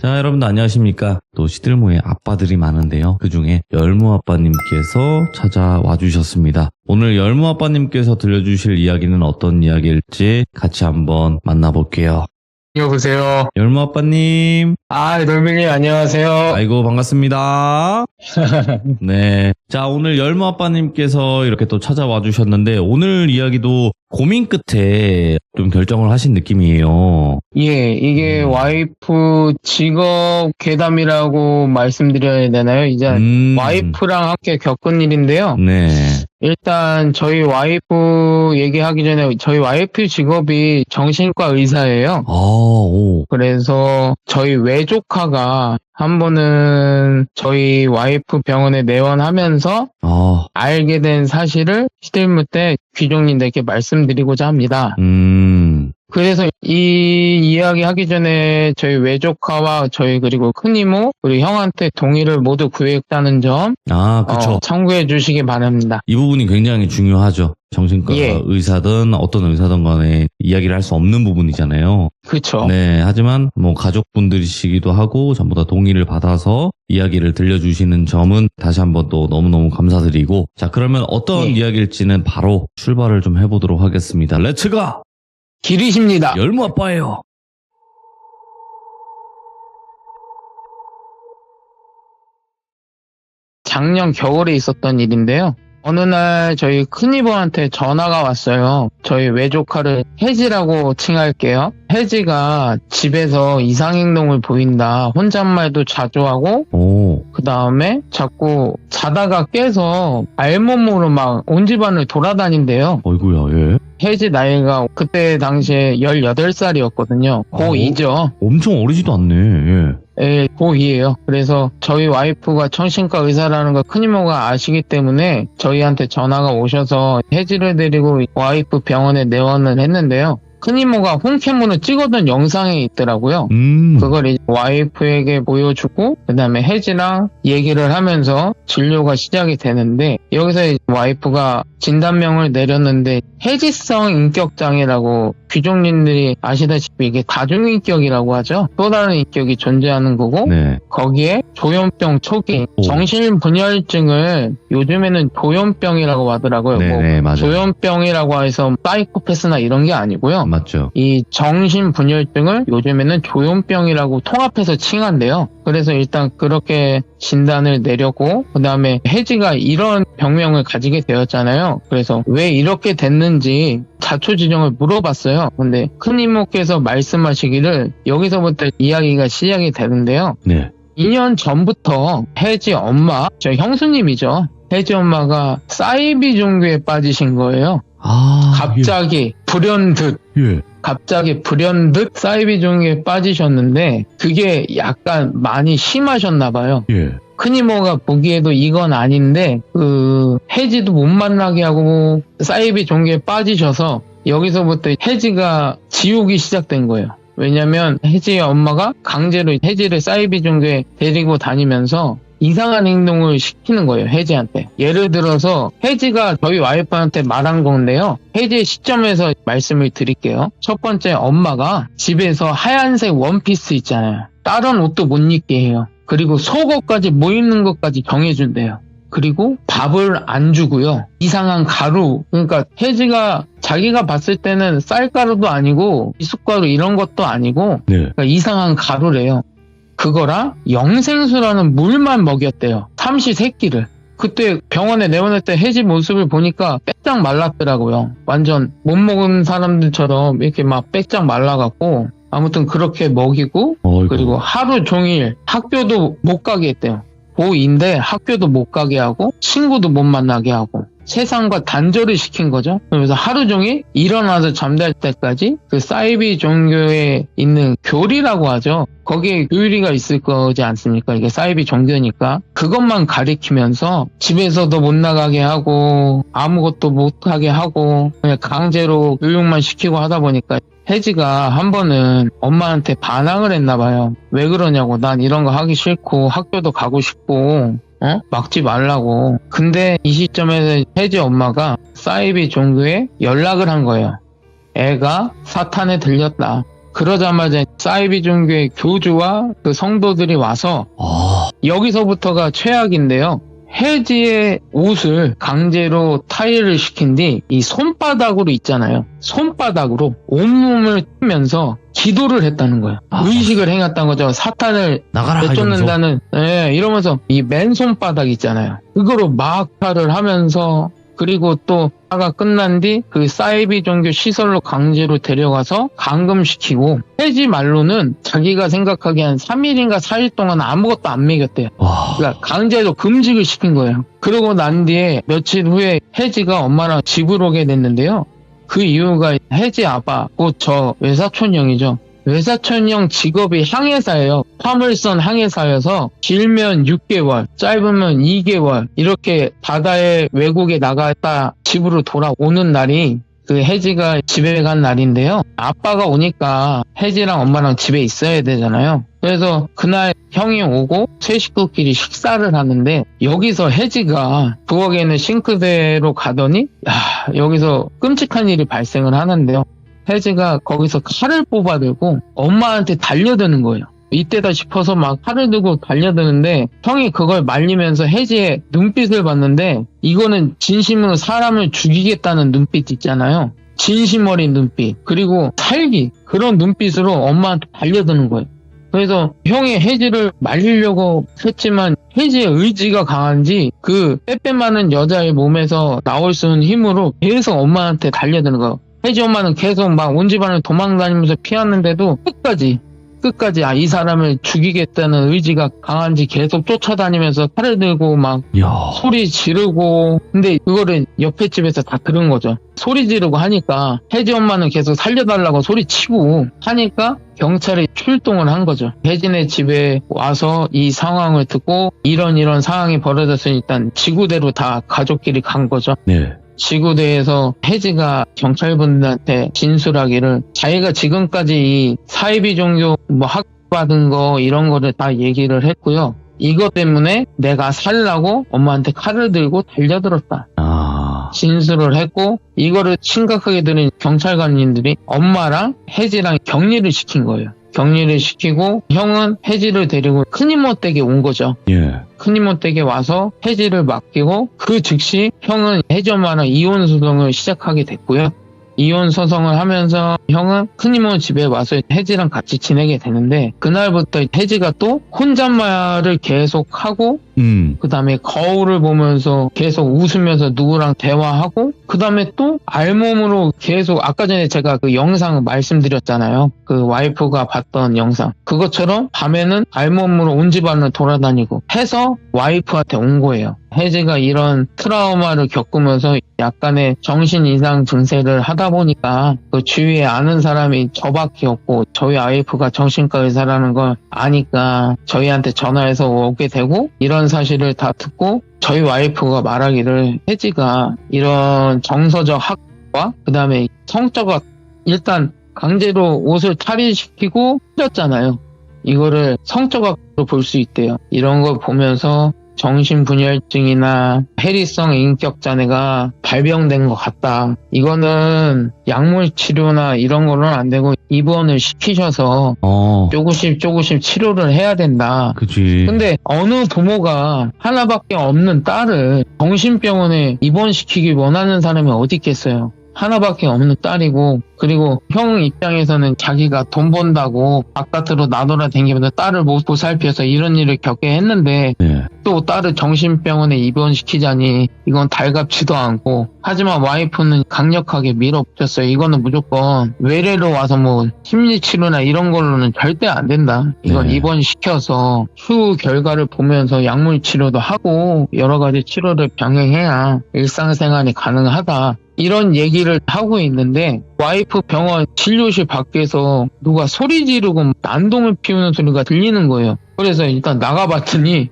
자, 여러분들 안녕하십니까. 또 시들모의 아빠들이 많은데요. 그중에 열무 아빠님께서 찾아와 주셨습니다. 오늘 열무 아빠님께서 들려주실 이야기는 어떤 이야기일지 같이 한번 만나볼게요. 여보세요. 열무 아빠님. 놀빙님 안녕하세요. 아이고, 반갑습니다. 네. 자, 오늘 열무 아빠님께서 이렇게 또 찾아와 주셨는데, 오늘 이야기도 고민 끝에 좀 결정을 하신 느낌이에요. 예, 이게 와이프 직업 괴담이라고 말씀드려야 되나요? 이제 와이프랑 함께 겪은 일인데요. 네. 일단 저희 와이프 얘기하기 전에 저희 와이프 직업이 정신과 의사예요. 오. 그래서 저희 외조카가 한 번은 저희 와이프 병원에 내원하면서 알게 된 사실을 시들무 때 귀족님들께 말씀드리고자 합니다. 그래서 이 이야기 하기 전에 저희 외조카와 저희 그리고 큰이모 그리고 형한테 동의를 모두 구했다는 점 그쵸. 참고해 주시기 바랍니다. 이 부분이 굉장히 중요하죠. 정신과 의사든 어떤 의사든 간에 이야기를 할 수 없는 부분이잖아요. 그렇죠. 네, 하지만 뭐 가족분들이시기도 하고 전부 다 동의를 받아서 이야기를 들려주시는 점은 다시 한번 또 너무너무 감사드리고, 자, 그러면 어떤 이야기일지는 바로 출발을 좀 해보도록 하겠습니다. 렛츠가! 길이십니다. 열무 아빠예요. 작년 겨울에 있었던 일인데요. 어느 날 저희 큰이모한테 전화가 왔어요. 저희 외조카를 혜지라고 칭할게요. 혜지가 집에서 이상행동을 보인다. 혼잣말도 자주 하고 그 다음에 자꾸 자다가 깨서 알몸으로 막 온 집안을 돌아다닌대요. 어이구야, 예. 혜지 나이가 그때 당시에 18살이었거든요. 고2죠. 엄청 어리지도 않네, 예. 예, 고2예요. 그래서 저희 와이프가 정신과 의사라는 걸 큰이모가 아시기 때문에 저희한테 전화가 오셔서 혜지를 데리고 와이프 병원에 내원을 했는데요. 큰이모가 홈캠으로 찍어둔 영상이 있더라고요. 그걸 이제 와이프에게 보여주고 그 다음에 혜지랑 얘기를 하면서 진료가 시작이 되는데, 여기서 이제 와이프가 진단명을 내렸는데 혜지성 인격장애라고, 귀족님들이 아시다시피 이게 다중인격이라고 하죠. 또 다른 인격이 존재하는 거고, 거기에 조현병 초기, 정신분열증을 요즘에는 조현병이라고 하더라고요. 맞아요. 조현병이라고 해서 사이코패스나 이런 게 아니고요. 맞죠. 이 정신분열증을 요즘에는 조현병이라고 통합해서 칭한대요. 그래서 일단 그렇게 진단을 내렸고, 그 다음에 혜지가 이런 병명을 가지게 되었잖아요. 그래서 왜 이렇게 됐는지 자초지종을 물어봤어요. 근데 큰이모께서 말씀하시기를 여기서부터 이야기가 시작이 되는데요. 2년 전부터 혜지 엄마, 저 형수님이죠. 혜지 엄마가 사이비 종교에 빠지신 거예요. 갑자기 불현듯 갑자기 불현듯 사이비 종교에 빠지셨는데 그게 약간 많이 심하셨나 봐요. 큰이모가 보기에도 이건 아닌데 혜지도 못 만나게 하고 사이비 종교에 빠지셔서 여기서부터 혜지가 지옥이 시작된 거예요. 왜냐면 혜지의 엄마가 강제로 혜지를 사이비 종교에 데리고 다니면서 이상한 행동을 시키는 거예요, 혜지한테. 예를 들어서 혜지가 저희 와이프한테 말한 건데요. 혜지의 시점에서 말씀을 드릴게요. 첫 번째, 엄마가 집에서 하얀색 원피스 있잖아요. 다른 옷도 못 입게 해요. 그리고 속옷까지 뭐 입는 것까지 정해준대요. 그리고 밥을 안 주고요. 이상한 가루, 그러니까 혜지가 자기가 봤을 때는 쌀가루도 아니고 미숫가루 이런 것도 아니고 그러니까 이상한 가루래요. 그거랑 영생수라는 물만 먹였대요. 삼시세끼를. 그때 병원에 내원할 때 혜지 모습을 보니까 빼짝 말랐더라고요. 완전 못 먹은 사람들처럼 이렇게 막 빼짝 말라갖고, 아무튼 그렇게 먹이고, 그리고 하루 종일 학교도 못 가게 했대요. 고2인데 학교도 못 가게 하고 친구도 못 만나게 하고 세상과 단절을 시킨 거죠. 그래서 하루 종일 일어나서 잠잘 때까지 그 사이비 종교에 있는 교리라고 하죠. 거기에 교리가 있을 거지 않습니까? 이게 사이비 종교니까 그것만 가리키면서 집에서도 못 나가게 하고 아무것도 못 하게 하고 그냥 강제로 교육만 시키고 하다 보니까 혜지가 한 번은 엄마한테 반항을 했나 봐요. 왜 그러냐고, 난 이런 거 하기 싫고 학교도 가고 싶고 막지 말라고. 근데 이 시점에서 혜지 엄마가 사이비 종교에 연락을 한 거예요. 애가 사탄에 들렸다. 그러자마자 사이비 종교의 교주와 그 성도들이 와서 여기서부터가 최악인데요. 해지의 옷을 강제로 타이를 시킨 뒤 이 손바닥으로 있잖아요. 손바닥으로 온몸을 틀면서 기도를 했다는 거예요. 의식을 행했다는 거죠. 사탄을 나가라 내쫓는다는, 이러면서 이 맨손바닥 있잖아요. 그거로 마카를 하면서, 그리고 또 화가 끝난 뒤 그 사이비 종교 시설로 강제로 데려가서 감금시키고, 해지 말로는 자기가 생각하기에 한 3일인가 4일 동안 아무것도 안 먹였대요. 그러니까 강제로 금식을 시킨 거예요. 그러고 난 뒤에 며칠 후에 해지가 엄마랑 집으로 오게 됐는데요. 그 이유가 해지 아빠, 곧 저 외사촌 형이죠. 외사촌 형 직업이 항해사예요. 화물선 항해사여서 길면 6개월, 짧으면 2개월 이렇게 바다에 외국에 나갔다 집으로 돌아오는 날이 그 해지가 집에 간 날인데요. 아빠가 오니까 해지랑 엄마랑 집에 있어야 되잖아요. 그래서 그날 형이 오고 세 식구끼리 식사를 하는데 여기서 해지가 부엌에 있는 싱크대로 가더니 여기서 끔찍한 일이 발생을 하는데요. 해지가 거기서 칼을 뽑아들고 엄마한테 달려드는 거예요. 이때다 싶어서 막 칼을 들고 달려드는데 형이 그걸 말리면서 해지의 눈빛을 봤는데 이거는 진심으로 사람을 죽이겠다는 눈빛 있잖아요. 진심 어린 눈빛, 그리고 살기, 그런 눈빛으로 엄마한테 달려드는 거예요. 그래서 형이 해지를 말리려고 했지만 해지의 의지가 강한지 그 빼빼 많은 여자의 몸에서 나올 수 있는 힘으로 계속 엄마한테 달려드는 거예요. 해지 엄마는 계속 막 온 집안을 도망다니면서 피하는데도 끝까지 이 사람을 죽이겠다는 의지가 강한지 계속 쫓아다니면서 칼을 들고 막 소리 지르고, 근데 그거를 옆에 집에서 다 들은 거죠. 소리 지르고 하니까 해지 엄마는 계속 살려달라고 소리치고 하니까 경찰이 출동을 한 거죠. 혜진의 집에 와서 이 상황을 듣고 이런 상황이 벌어졌으니 일단 지구대로 다 가족끼리 간 거죠. 네. 지구대에서 혜지가 경찰분들한테 진술하기를 자기가 지금까지 이 사이비 종교 학받은 거 이런 거를 다 얘기를 했고요. 이것 때문에 내가 살라고 엄마한테 칼을 들고 달려들었다. 진술을 했고 이거를 심각하게 들은 경찰관님들이 엄마랑 혜지랑 격리를 시킨 거예요. 격리를 시키고 형은 혜지를 데리고 큰이모 댁에 온 거죠. 예. 큰이모 댁에 와서 혜지를 맡기고 그 즉시 형은 혜지 엄마랑 이혼 소송을 시작하게 됐고요. 이혼 소송을 하면서 형은 큰이모 집에 와서 혜지랑 같이 지내게 되는데 그날부터 혜지가 또 혼잣말을 계속하고 그 다음에 거울을 보면서 계속 웃으면서 누구랑 대화하고 그 다음에 또 알몸으로 계속 아까 전에 제가 그 영상 말씀드렸잖아요. 그 와이프가 봤던 영상. 그것처럼 밤에는 알몸으로 온 집안을 돌아다니고 해서 와이프한테 온 거예요. 혜지가 이런 트라우마를 겪으면서 약간의 정신 이상 증세를 하다 보니까 그 주위에 아는 사람이 저밖에 없고 저희 와이프가 정신과 의사라는 걸 아니까 저희한테 전화해서 오게 되고 이런 사실을 다 듣고 저희 와이프가 말하기를 혜지가 이런 정서적 학과 그 다음에 성적 학 일단 강제로 옷을 탈의시키고 흘렸잖아요. 이거를 성적 학으로 볼 수 있대요. 이런 걸 보면서 정신분열증이나 해리성 인격장애가 발병된 것 같다. 이거는 약물 치료나 이런 거는 안 되고 입원을 시키셔서 조금씩 치료를 해야 된다. 그치. 근데 어느 부모가 하나밖에 없는 딸을 정신병원에 입원시키기 원하는 사람이 어디 있겠어요. 하나밖에 없는 딸이고 그리고 형 입장에서는 자기가 돈 번다고 바깥으로 나돌아다니면서 딸을 못 보살펴서 이런 일을 겪게 했는데 또 딸을 정신병원에 입원시키자니 이건 달갑지도 않고 하지만 와이프는 강력하게 밀어붙였어요. 이거는 무조건 외래로 와서 뭐 심리치료나 이런 걸로는 절대 안 된다. 이건 입원시켜서 추후 결과를 보면서 약물치료도 하고 여러 가지 치료를 병행해야 일상생활이 가능하다. 이런 얘기를 하고 있는데 와이프 병원 진료실 밖에서 누가 소리 지르고 난동을 피우는 소리가 들리는 거예요. 그래서 일단 나가봤더니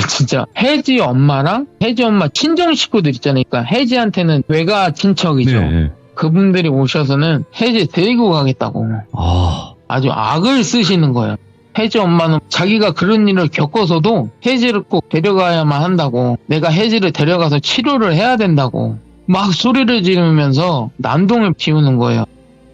진짜 혜지 엄마랑 혜지 엄마 친정 식구들 있잖아요. 그러니까 혜지한테는 외가 친척이죠. 네. 그분들이 오셔서는 혜지 데리고 가겠다고 아주 악을 쓰시는 거예요. 혜지 엄마는 자기가 그런 일을 겪어서도 혜지를 꼭 데려가야만 한다고 내가 혜지를 데려가서 치료를 해야 된다고 막 소리를 지르면서 난동을 피우는 거예요.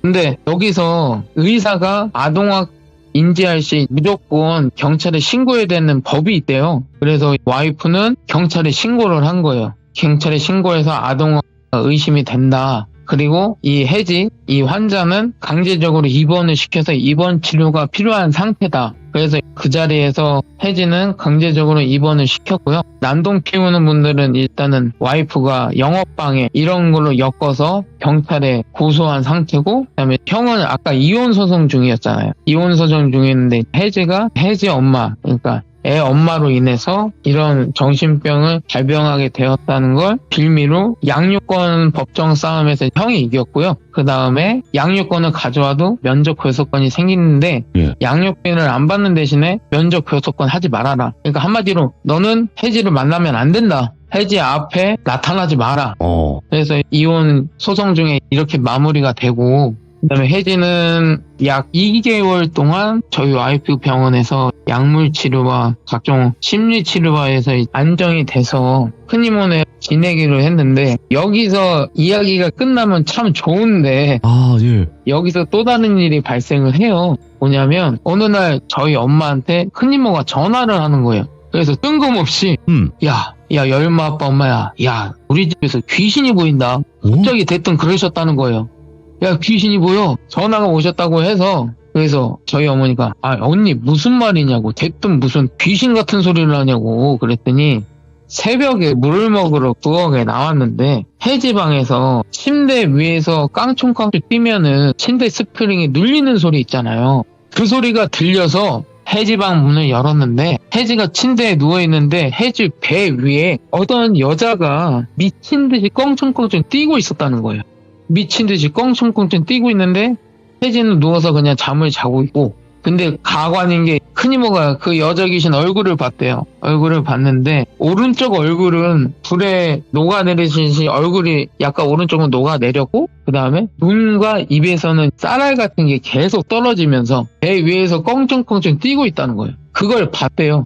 근데 여기서 의사가 아동학 인지할 시 무조건 경찰에 신고해야 되는 법이 있대요. 그래서 와이프는 경찰에 신고를 한 거예요. 경찰에 신고해서 아동학 의심이 된다. 그리고 이 혜지, 이 환자는 강제적으로 입원을 시켜서 입원 치료가 필요한 상태다. 그래서 그 자리에서 혜지는 강제적으로 입원을 시켰고요. 난동 피우는 분들은 일단은 와이프가 영업방해 이런 걸로 엮어서 경찰에 고소한 상태고, 그다음에 형은 아까 이혼 소송 중이었잖아요. 이혼 소송 중이었는데 혜지가 혜지 엄마, 그러니까 애 엄마로 인해서 이런 정신병을 발병하게 되었다는 걸 빌미로 양육권 법정 싸움에서 형이 이겼고요. 그 다음에 양육권을 가져와도 면접 교섭권이 생기는데 양육비를 안 받는 대신에 면접 교섭권 하지 말아라. 그러니까 한마디로 너는 혜지를 만나면 안 된다. 혜지 앞에 나타나지 마라. 그래서 이혼 소송 중에 이렇게 마무리가 되고, 그다음에 혜지는 약 2개월 동안 저희 와이프 병원에서 약물 치료와 각종 심리 치료와에서 안정이 돼서 큰이모네 지내기로 했는데, 여기서 이야기가 끝나면 참 좋은데 여기서 또 다른 일이 발생을 해요. 뭐냐면 어느 날 저희 엄마한테 큰이모가 전화를 하는 거예요. 그래서 뜬금없이 야 열마 아빠 엄마야, 야 우리 집에서 귀신이 보인다. 갑자기 대뜸 그러셨다는 거예요. 야 귀신이 보여, 전화가 오셨다고 해서. 그래서 저희 어머니가 언니 무슨 말이냐고, 대뜸 무슨 귀신 같은 소리를 하냐고 그랬더니, 새벽에 물을 먹으러 부엌에 나왔는데 혜지 방에서 침대 위에서 깡총깡총 뛰면은 침대 스프링이 눌리는 소리 있잖아요. 그 소리가 들려서 혜지 방 문을 열었는데, 혜지가 침대에 누워있는데 혜지 배 위에 어떤 여자가 미친 듯이 껑충껑충 뛰고 있었다는 거예요. 미친 듯이 껑충껑충 뛰고 있는데 혜지는 누워서 그냥 잠을 자고 있고, 근데 가관인 게 큰이모가 그 여자 귀신 얼굴을 봤대요. 얼굴을 봤는데 오른쪽 얼굴은 불에 녹아내리듯이 얼굴이 약간 오른쪽은 녹아내렸고, 그 다음에 눈과 입에서는 쌀알 같은 게 계속 떨어지면서 배 위에서 껑충껑충 뛰고 있다는 거예요. 그걸 봤대요.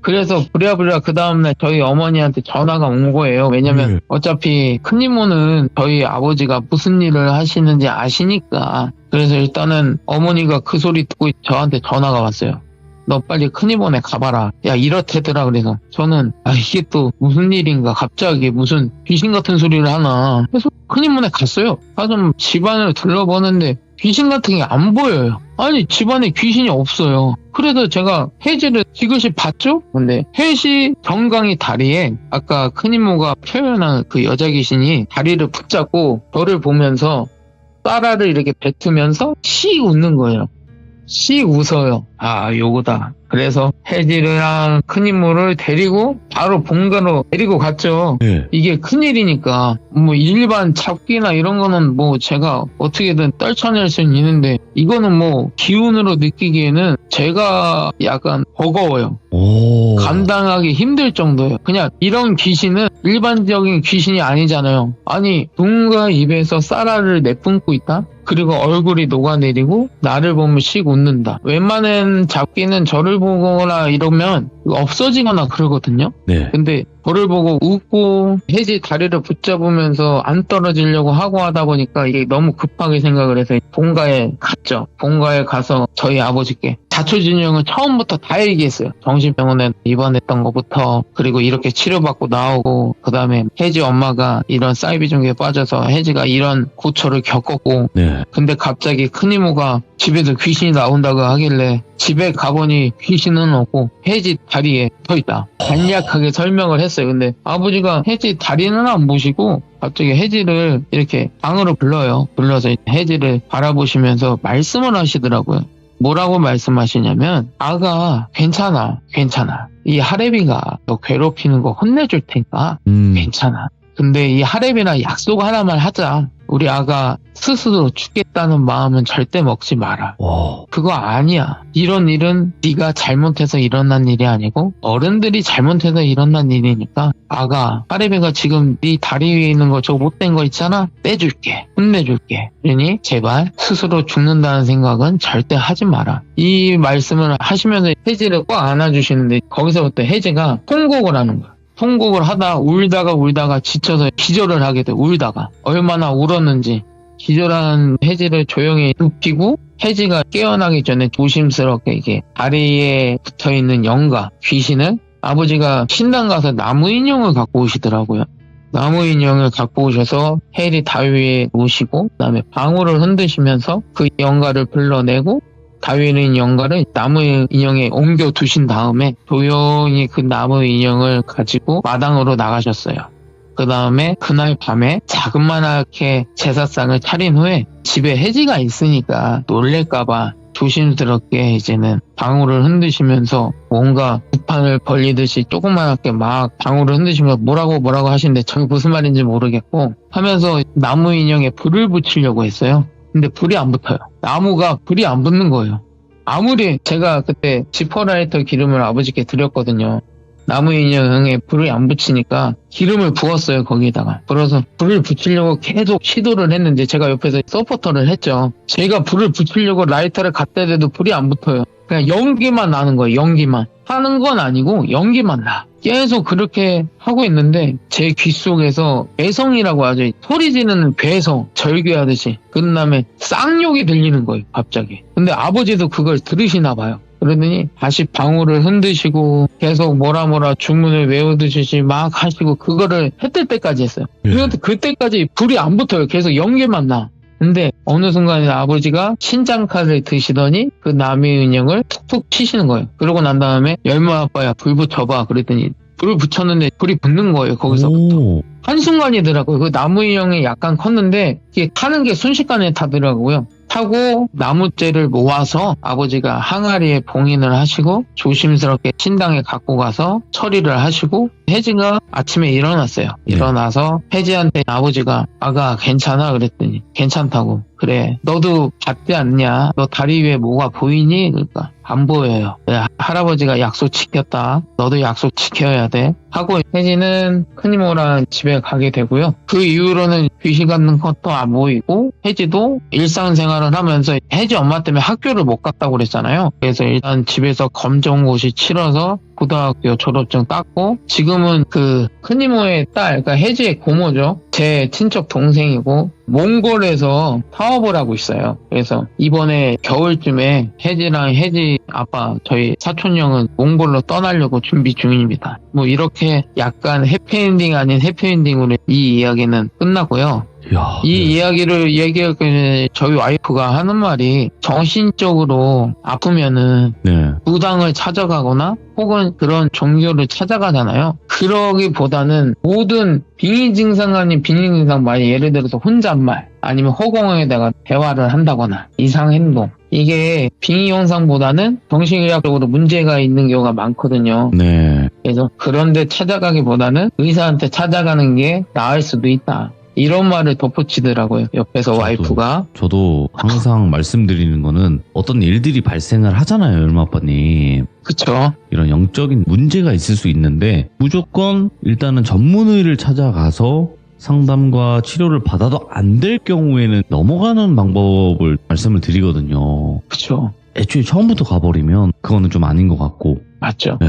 그래서 부랴부랴 그 다음날 저희 어머니한테 전화가 온 거예요. 왜냐면 어차피 큰이모는 저희 아버지가 무슨 일을 하시는지 아시니까. 그래서 일단은 어머니가 그 소리 듣고 저한테 전화가 왔어요. 너 빨리 큰이모네 가봐라. 야 이렇대더라. 그래서 저는 이게 또 무슨 일인가, 갑자기 무슨 귀신 같은 소리를 하나. 그래서 큰이모네 갔어요. 가서 집안을 둘러보는데 귀신 같은 게 안 보여요. 아니 집안에 귀신이 없어요. 그래서 제가 혜지를 지그시 봤죠? 근데 혜지 정강이 다리에 아까 큰이모가 표현한 그 여자 귀신이 다리를 붙잡고 저를 보면서 쌀알을 이렇게 뱉으면서 씩 웃는 거예요. 씩 웃어요. 요거다. 그래서 혜지랑 큰이모를 데리고 바로 본가로 데리고 갔죠. 이게 큰일이니까 뭐 일반 잡기나 이런 거는 뭐 제가 어떻게든 떨쳐낼 수는 있는데, 이거는 뭐 기운으로 느끼기에는 제가 약간 버거워요. 감당하기 힘들 정도예요. 그냥 이런 귀신은 일반적인 귀신이 아니잖아요. 아니 눈과 입에서 쌀알을 내뿜고 있다? 그리고 얼굴이 녹아내리고 나를 보면 씩 웃는다. 웬만한 잡기는 저를 보거나 이러면 없어지거나 그러거든요. 근데 저를 보고 웃고 혜지 다리를 붙잡으면서 안 떨어지려고 하고 하다 보니까 이게 너무 급하게 생각을 해서 본가에 갔죠. 본가에 가서 저희 아버지께 자초지종을 처음부터 다 얘기했어요. 정신병원에 입원했던 것부터, 그리고 이렇게 치료받고 나오고, 그 다음에 혜지 엄마가 이런 사이비종에 빠져서 혜지가 이런 고초를 겪었고, 근데 갑자기 큰이모가 집에서 귀신이 나온다고 하길래 집에 가보니 귀신은 없고 혜지 다리에 서있다. 간략하게 설명을 했어요. 근데 아버지가 혜지 다리는 안 보시고 갑자기 혜지를 이렇게 방으로 불러요. 불러서 혜지를 바라보시면서 말씀을 하시더라고요. 뭐라고 말씀하시냐면, 아가 괜찮아. 이 하레비가 너 괴롭히는 거 혼내줄 테니까 괜찮아. 근데 이 하레비랑 약속 하나만 하자. 우리 아가 스스로 죽겠다는 마음은 절대 먹지 마라. 그거 아니야. 이런 일은 네가 잘못해서 일어난 일이 아니고 어른들이 잘못해서 일어난 일이니까, 아가 하레비가 지금 네 다리 위에 있는 거 저거 못된 거 있잖아, 떼줄게. 혼내줄게. 그러니 제발 스스로 죽는다는 생각은 절대 하지 마라. 이 말씀을 하시면서 혜지를 꽉 안아주시는데, 거기서부터 혜지가 통곡을 하는 거야. 통곡을 하다 울다가 지쳐서 기절을 하게 돼. 울다가 얼마나 울었는지 기절한 혜지를 조용히 눕히고 혜지가 깨어나기 전에 조심스럽게 이게 다리에 붙어있는 영가, 귀신을 아버지가 신당 가서 나무 인형을 갖고 오시더라고요. 나무 인형을 갖고 오셔서 혜리 다위에 놓으시고 그다음에 방울을 흔드시면서 그 영가를 불러내고 다위는 영가를 나무 인형에 옮겨 두신 다음에 조용히 그 나무 인형을 가지고 마당으로 나가셨어요. 그 다음에 그날 밤에 자그마하게 제사상을 차린 후에 집에 혜지가 있으니까 놀랄까봐 조심스럽게 이제는 방울을 흔드시면서 뭔가 구판을 벌리듯이 조그맣게 막 방울을 흔드시면서 뭐라고 하시는데 저게 무슨 말인지 모르겠고 하면서 나무 인형에 불을 붙이려고 했어요. 근데 불이 안 붙어요. 나무가 불이 안 붙는 거예요. 아무리 제가 그때 지퍼라이터 기름을 아버지께 드렸거든요. 나무 인형에 불을 안 붙이니까 기름을 부었어요. 거기다가 불어서 불을 붙이려고 계속 시도를 했는데 제가 옆에서 서포터를 했죠. 제가 불을 붙이려고 라이터를 갖다 대도 불이 안 붙어요. 그냥 연기만 나는 거예요. 연기만. 하는 건 아니고 연기만 나. 계속 그렇게 하고 있는데 제 귀 속에서 애성이라고 하죠. 소리 지르는 괴성, 절규하듯이. 그 다음에 쌍욕이 들리는 거예요. 갑자기. 근데 아버지도 그걸 들으시나 봐요. 그러더니 다시 방울을 흔드시고 계속 뭐라 주문을 외우듯이 막 하시고 그거를 해뜰 때까지 했어요. 그런데 그때까지 불이 안 붙어요. 계속 연기만 나. 근데 어느 순간에 아버지가 신장칼을 드시더니 그 나무 인형을 툭툭 치시는 거예요. 그러고 난 다음에 열무 아빠야 불 붙여봐 그랬더니 불을 붙였는데 불이 붙는 거예요. 거기서부터. 오. 한순간이더라고요. 그 나무 인형이 약간 컸는데 이게 타는 게 순식간에 타더라고요. 타고 나무째를 모아서 아버지가 항아리에 봉인을 하시고 조심스럽게 신당에 갖고 가서 처리를 하시고 혜지가 아침에 일어났어요. 네. 일어나서 혜지한테 아버지가 아가 괜찮아 그랬더니 괜찮다고. 그래 너도 봤지 않냐? 너 다리 위에 뭐가 보이니? 그러니까 안 보여요. 할아버지가 약속 지켰다. 너도 약속 지켜야 돼. 하고 혜지는 큰이모랑 집에 가게 되고요. 그 이후로는 귀신 같는 것도 안 보이고 혜지도 일상생활을 하면서 혜지 엄마 때문에 학교를 못 갔다고 그랬잖아요. 그래서 일단 집에서 검정고시 치러서 고등학교 졸업증 땄고 지금은 그 큰이모의 딸, 그러니까 혜지의 고모죠. 제 친척 동생이고 몽골에서 사업을 하고 있어요. 그래서 이번에 겨울쯤에 혜지랑 혜지 아빠 저희 사촌형은 몽골로 떠나려고 준비 중입니다. 뭐 이렇게 약간 해피엔딩 아닌 해피엔딩으로 이 이야기는 끝나고요. 이야, 이 이야기를 얘기할 때 저희 와이프가 하는 말이 정신적으로 아프면은 네. 무당을 찾아가거나 혹은 그런 종교를 찾아가잖아요. 그러기보다는 모든 빙의 증상 아닌 빙의 증상 말 예를 들어서 혼잣말 아니면 허공에다가 대화를 한다거나 이상 행동 이게 빙의 현상보다는 정신의학적으로 문제가 있는 경우가 많거든요. 네. 그래서 그런데 찾아가기보다는 의사한테 찾아가는 게 나을 수도 있다. 이런 말을 덧붙이더라고요. 옆에서 와이프가. 저도 항상 말씀드리는 거는 어떤 일들이 발생을 하잖아요, 열무아빠님. 그쵸. 이런 영적인 문제가 있을 수 있는데 무조건 일단은 전문의를 찾아가서 상담과 치료를 받아도 안 될 경우에는 넘어가는 방법을 말씀을 드리거든요. 그쵸. 애초에 처음부터 가버리면 그거는 좀 아닌 것 같고. 맞죠. 네.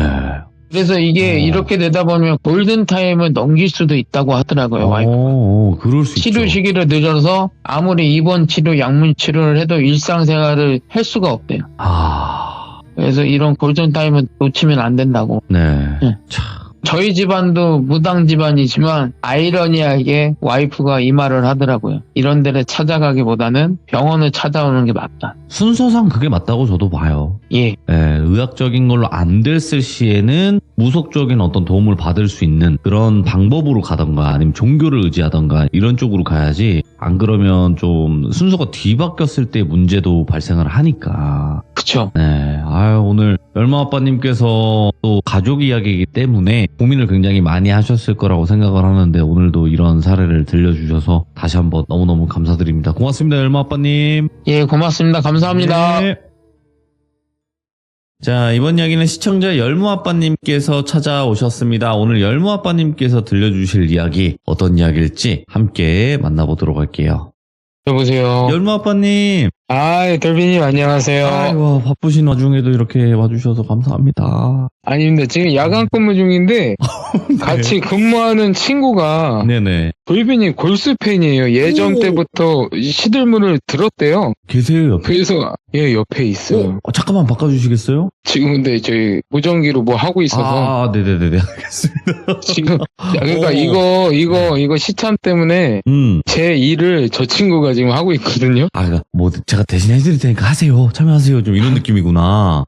그래서 이게 이렇게 되다 보면 골든타임을 넘길 수도 있다고 하더라고요. 와이프가. 그럴 수 치료 있죠. 시기를 늦어서 아무리 입원 치료, 약물 치료를 해도 일상생활을 할 수가 없대요. 그래서 이런 골든타임을 놓치면 안 된다고. 네. 네. 참. 저희 집안도 무당 집안이지만 아이러니하게 와이프가 이 말을 하더라고요. 이런 데를 찾아가기보다는 병원을 찾아오는 게 맞다. 순서상 그게 맞다고 저도 봐요. 예. 예, 의학적인 걸로 안 됐을 시에는 무속적인 어떤 도움을 받을 수 있는 그런 방법으로 가던가 아니면 종교를 의지하던가 이런 쪽으로 가야지 안 그러면 좀 순서가 뒤바뀌었을 때 문제도 발생을 하니까. 그쵸. 네, 오늘 열마아빠님께서 또 가족 이야기이기 때문에 고민을 굉장히 많이 하셨을 거라고 생각을 하는데 오늘도 이런 사례를 들려주셔서 다시 한번 너무너무 감사드립니다. 고맙습니다, 열마아빠님. 예, 고맙습니다. 감사합니다. 네. 자, 이번 이야기는 시청자 열무아빠님께서 찾아오셨습니다. 오늘 열무아빠님께서 들려주실 이야기 어떤 이야기일지 함께 만나보도록 할게요. 여보세요. 열무아빠님. 돌비님 안녕하세요. 아이고, 바쁘신 와중에도 이렇게 와주셔서 감사합니다. 아닙니다. 지금 야간 근무 중인데 같이 근무하는 친구가 네네. 돌비님 골수 팬이에요. 예전 오. 때부터 시들문을 들었대요. 계세요, 옆에? 그래서 옆에 있어요. 잠깐만 바꿔주시겠어요? 지금 근데 저희 무전기로 뭐 하고 있어서 네네네네. 알겠습니다. 지금 그러니까 오. 이거 시참 때문에 음. 제 일을 저 친구가 지금 하고 있거든요. 그러니까 뭐 제가 대신 해드릴 테니까 하세요. 참여하세요. 좀 이런 느낌이구나.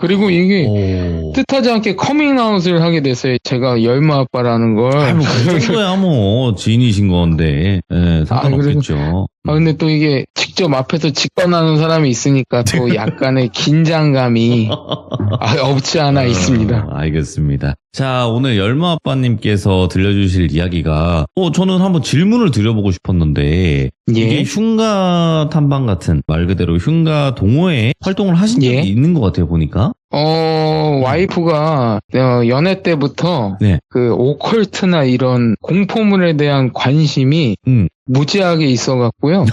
그리고 이게 오. 뜻하지 않게 커밍아웃을 하게 됐어요. 제가 열무 아빠라는 걸. 그 정도야 뭐 지인이신 건데 상관없겠죠. 근데 또 이게 직접 앞에서 직관하는 사람이 있으니까 또 약간의 긴장감이 없지 않아 있습니다. 알겠습니다. 자, 오늘 열무 아빠님께서 들려주실 이야기가 저는 한번 질문을 드려보고 싶었는데 이게 흉가 탐방 같은 말 그대로 흉가 동호회 활동을 하신 적이 있는 것 같아요, 보니까. 와이프가 연애 때부터 네. 그 오컬트나 이런 공포물에 대한 관심이 무지하게 있어갖고요.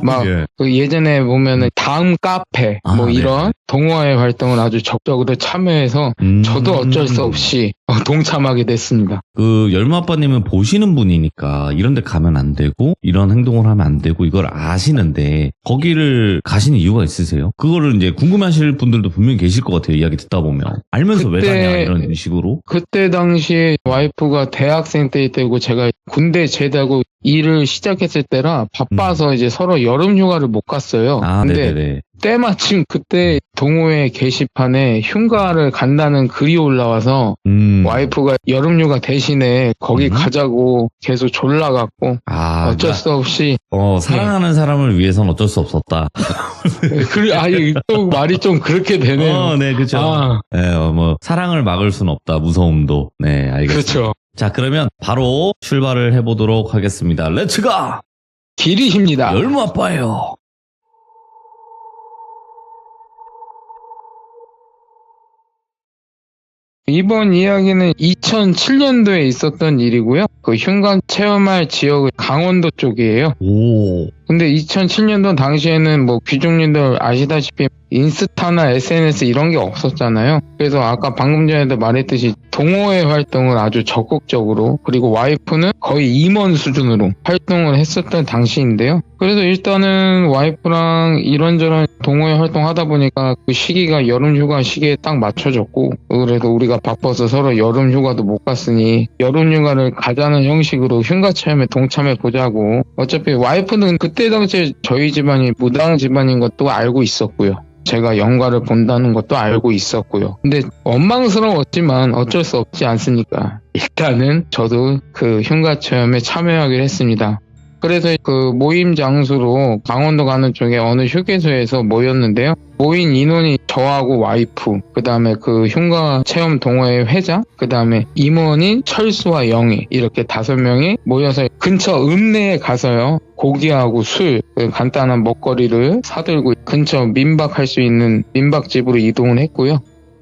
막 그 예전에 보면은 다음 카페 뭐 이런 동호회 활동을 아주 적극적으로 참여해서 저도 어쩔 수 없이 동참하게 됐습니다. 그 열무 아빠님은 보시는 분이니까 이런 데 가면 안 되고 이런 행동을 하면 안 되고 이걸 아시는데 거기를 가시는 이유가 있으세요? 그거를 이제 궁금해하실 분들도 분명히 계실 것 같아요. 이야기 듣다 보면. 알면서 왜 가냐 이런 식으로. 그때 당시에 와이프가 대학생 때고 제가 군대 제대하고 일을 시작했을 때라 바빠서 이제 서로 여름 휴가를 못 갔어요. 근데 네네네. 때마침 그때 동호회 게시판에 흉가를 간다는 글이 올라와서 와이프가 여름휴가 대신에 거기 가자고 계속 졸라갖고 어쩔 수 없이 사랑하는 사람을 위해선 어쩔 수 없었다. 또 말이 좀 그렇게 되네요. 네, 그렇죠. 뭐 사랑을 막을 순 없다. 무서움도. 네, 알겠습니다. 그렇죠. 자, 그러면 바로 출발을 해보도록 하겠습니다. 렛츠가! 길이십니다. 열무 아빠예요. 이번 이야기는 2007년도에 있었던 일이고요. 그 흉가 체험할 지역은 강원도 쪽이에요. 근데 2007년도 당시에는 뭐 귀족님들 아시다시피 인스타나 SNS 이런 게 없었잖아요. 그래서 아까 방금 전에도 말했듯이 동호회 활동을 아주 적극적으로, 그리고 와이프는 거의 임원 수준으로 활동을 했었던 당시인데요. 그래서 일단은 와이프랑 이런저런 동호회 활동하다 보니까 그 시기가 여름휴가 시기에 딱 맞춰졌고, 그래도 우리가 바빠서 서로 여름휴가도 못 갔으니 여름휴가를 가자는 형식으로 흉가 체험에 동참해 보자고. 어차피 와이프는 그때 당시에 저희 집안이 무당 집안인 것도 알고 있었고요. 제가 영화를 본다는 것도 알고 있었고요. 근데 원망스러웠지만 어쩔 수 없지 않습니까? 일단은 저도 그 흉가 체험에 참여하기로 했습니다. 그래서 그 모임 장소로 강원도 가는 쪽에 어느 휴게소에서 모였는데요. 모인 인원이 저하고 와이프, 그 다음에 그 흉가 체험 동호회 회장, 그 다음에 임원인 철수와 영희, 이렇게 5명이 모여서 근처 읍내에 가서요. 고기하고 술, 간단한 먹거리를 사들고 근처 민박할 수 있는 민박집으로 이동을 했고요.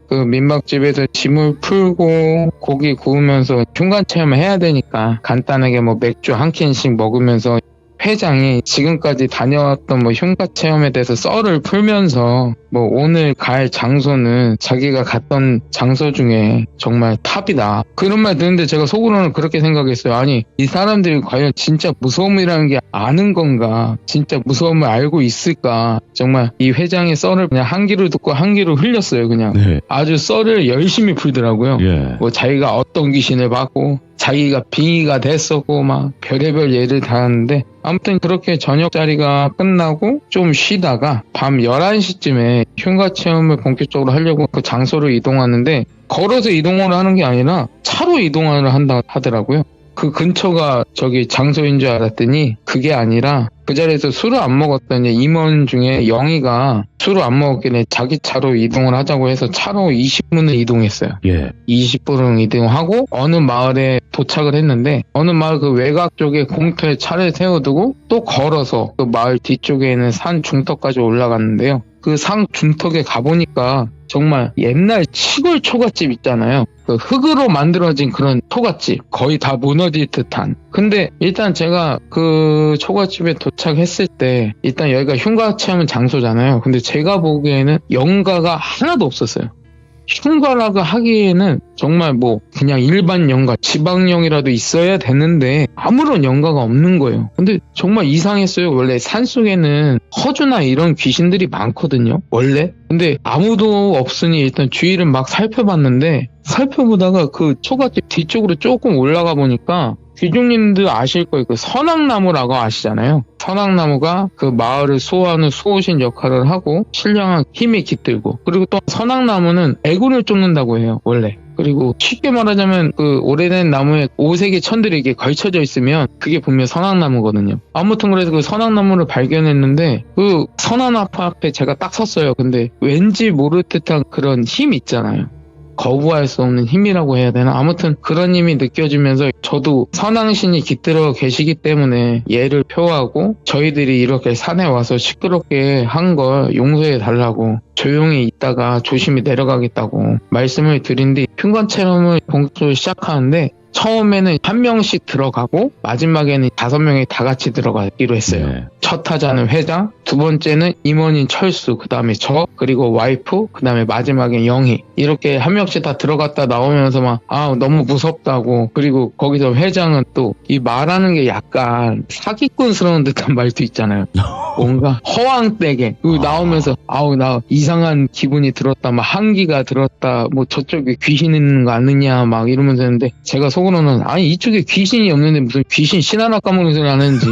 그 민박집에서 짐을 풀고 고기 구우면서 흉가 체험을 해야 되니까 간단하게 뭐 맥주 한 캔씩 먹으면서 회장이 지금까지 다녀왔던 뭐 흉가 체험에 대해서 썰을 풀면서 뭐 오늘 갈 장소는 자기가 갔던 장소 중에 정말 탑이다. 그런 말 듣는데 제가 속으로는 그렇게 생각했어요. 아니, 이 사람들이 과연 진짜 무서움이라는 게 아는 건가? 진짜 무서움을 알고 있을까? 정말 이 회장의 썰을 그냥 한 귀로 듣고 한 귀로 흘렸어요. 그냥 아주 썰을 열심히 풀더라고요. 뭐 자기가 어떤 귀신을 봤고 자기가 빙의가 됐었고 막 별의별 예를 다 하는데, 아무튼 그렇게 저녁 자리가 끝나고 좀 쉬다가 밤 11시쯤에 흉가 체험을 본격적으로 하려고 그 장소로 이동하는데, 걸어서 이동을 하는 게 아니라 차로 이동을 한다 하더라고요. 그 근처가 저기 장소인 줄 알았더니 그게 아니라 그 자리에서 술을 안 먹었던 임원 중에 영희가 술을 안 먹었길래 자기 차로 이동을 하자고 해서 차로 20분을 이동했어요. 20분을 이동하고 어느 마을에 도착을 했는데, 어느 마을 그 외곽 쪽에 공터에 차를 세워두고 또 걸어서 그 마을 뒤쪽에 있는 산 중턱까지 올라갔는데요. 그 상 중턱에 가보니까 정말 옛날 시골 초가집 있잖아요. 그 흙으로 만들어진 그런 초가집. 거의 다 무너질 듯한. 근데 일단 제가 그 초가집에 도착했을 때 일단 여기가 흉가 체험 장소잖아요. 근데 제가 보기에는 연가가 하나도 없었어요. 흉가라고 하기에는 정말 뭐 그냥 일반 연가, 지방령이라도 있어야 되는데 아무런 연가가 없는 거예요. 근데 정말 이상했어요. 원래 산속에는 허주나 이런 귀신들이 많거든요. 원래. 근데 아무도 없으니 일단 주위를 막 살펴봤는데 살펴보다가 그 초가집 뒤쪽으로 조금 올라가 보니까 귀족님들 아실 거예요. 그 선악나무라고 아시잖아요. 선악나무가 그 마을을 수호하는 수호신 역할을 하고 신령한 힘이 깃들고, 그리고 또 선악나무는 애군을 쫓는다고 해요, 원래. 그리고 쉽게 말하자면 그 오래된 나무에 5색의 천들이 이렇게 걸쳐져 있으면 그게 분명 선악나무거든요. 아무튼 그래서 그 선악나무를 발견했는데 그 선악나무 앞에 제가 딱 섰어요. 근데 왠지 모를 듯한 그런 힘 있잖아요. 거부할 수 없는 힘이라고 해야 되나? 아무튼 그런 힘이 느껴지면서 저도 선왕신이 깃들어 계시기 때문에 예를 표하고 저희들이 이렇게 산에 와서 시끄럽게 한 걸 용서해 달라고 조용히 있다가 조심히 내려가겠다고 말씀을 드린 뒤 흉관 체험을 본격적으로 시작하는데 처음에는 한 명씩 들어가고 마지막에는 5명이 다 같이 들어가기로 했어요. 네. 첫 타자는 회장, 두 번째는 임원인 철수, 그 다음에 저, 그리고 와이프, 그 다음에 마지막에 영희. 이렇게 한 명씩 다 들어갔다 나오면서 막 너무 무섭다고. 그리고 거기서 회장은 또 이 말하는 게 약간 사기꾼스러운 듯한 말도 있잖아요. 뭔가 허황되게 나오면서 나 이상한 기분이 들었다, 막 한기가 들었다, 뭐 저쪽에 귀신 있는 거 아느냐 막 이러면서 했는데 제가 속으로는 아니 이쪽에 귀신이 없는데 무슨 귀신 신 하나 까먹는 소리 하는지.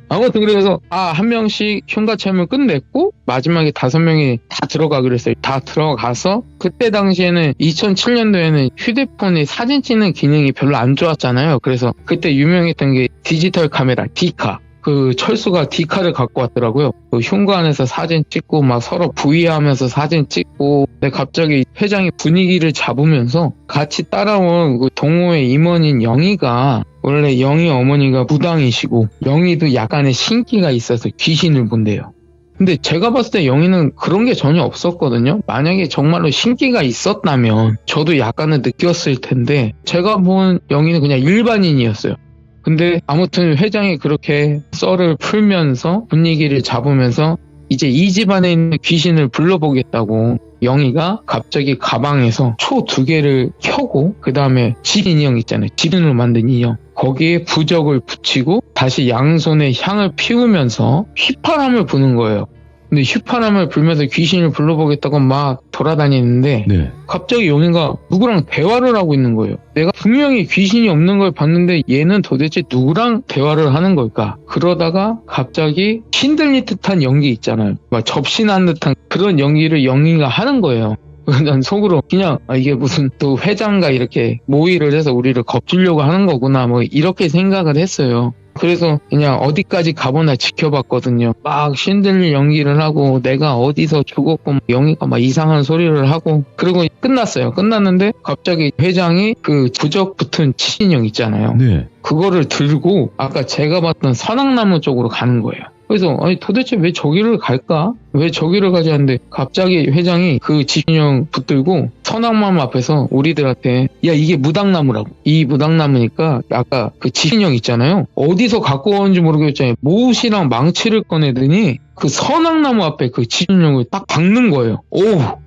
아무튼 그래서 한 명씩 흉가 체험을 끝냈고 마지막에 5명이 다 들어가기로 했어요. 다 들어가서 그때 당시에는 2007년도에는 휴대폰에 사진 찍는 기능이 별로 안 좋았잖아요. 그래서 그때 유명했던 게 디지털 카메라 디카. 그 철수가 디카를 갖고 왔더라고요. 그 흉가 안에서 사진 찍고 막 서로 부위하면서 사진 찍고. 근데 갑자기 회장이 분위기를 잡으면서 같이 따라온 그 동호회 임원인 영희가, 원래 영희 어머니가 무당이시고 영희도 약간의 신기가 있어서 귀신을 본대요. 근데 제가 봤을 때 영희는 그런 게 전혀 없었거든요. 만약에 정말로 신기가 있었다면 저도 약간은 느꼈을 텐데 제가 본 영희는 그냥 일반인이었어요. 근데 아무튼 회장이 그렇게 썰을 풀면서 분위기를 잡으면서 이제 이 집안에 있는 귀신을 불러보겠다고 영희가 갑자기 가방에서 초 2개를 켜고 그 다음에 집 인형 있잖아요. 지른으로 만든 인형. 거기에 부적을 붙이고 다시 양손에 향을 피우면서 휘파람을 부는 거예요. 근데 휘파람을 불면서 귀신을 불러보겠다고 막 돌아다니는데 네. 갑자기 영희가 누구랑 대화를 하고 있는 거예요. 내가 분명히 귀신이 없는 걸 봤는데 얘는 도대체 누구랑 대화를 하는 걸까? 그러다가 갑자기 신들린 듯한 연기 있잖아요. 막 접신한 듯한 그런 연기를 영희가 하는 거예요. 난 속으로 그냥 이게 무슨 또 회장과 이렇게 모의를 해서 우리를 겁주려고 하는 거구나 뭐 이렇게 생각을 했어요. 그래서 그냥 어디까지 가보나 지켜봤거든요. 막 신들린 연기를 하고 내가 어디서 죽었고 영희가 막 이상한 소리를 하고 그리고 끝났어요. 끝났는데 갑자기 회장이 그 부적 붙은 치신형 있잖아요. 네. 그거를 들고 아까 제가 봤던 선악나무 쪽으로 가는 거예요. 그래서 도대체 왜 저기를 갈까? 왜 저기를 가지 않는데 갑자기 회장이 그 지신형 붙들고 선악나무 앞에서 우리들한테 야 이게 무당나무라고. 이 무당나무니까 아까 그 지신형 있잖아요. 어디서 갖고 온지 모르겠잖아요. 못이랑 망치를 꺼내더니 그 선악나무 앞에 그 지신형을 딱 박는 거예요. 오!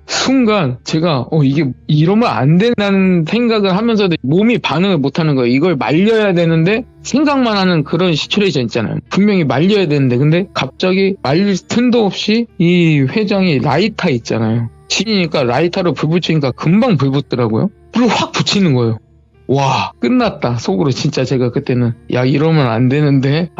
순간 제가 이게 이러면 안 된다는 생각을 하면서도 몸이 반응을 못하는 거예요. 이걸 말려야 되는데 생각만 하는 그런 시츄에이션 있잖아요. 분명히 말려야 되는데 근데 갑자기 말릴 틈도 없이 이 회장이 라이터 있잖아요. 지니까 라이터로 불 붙이니까 금방 불 붙더라고요. 불을 확 붙이는 거예요. 와 끝났다 속으로. 진짜 제가 그때는 야 이러면 안 됐는데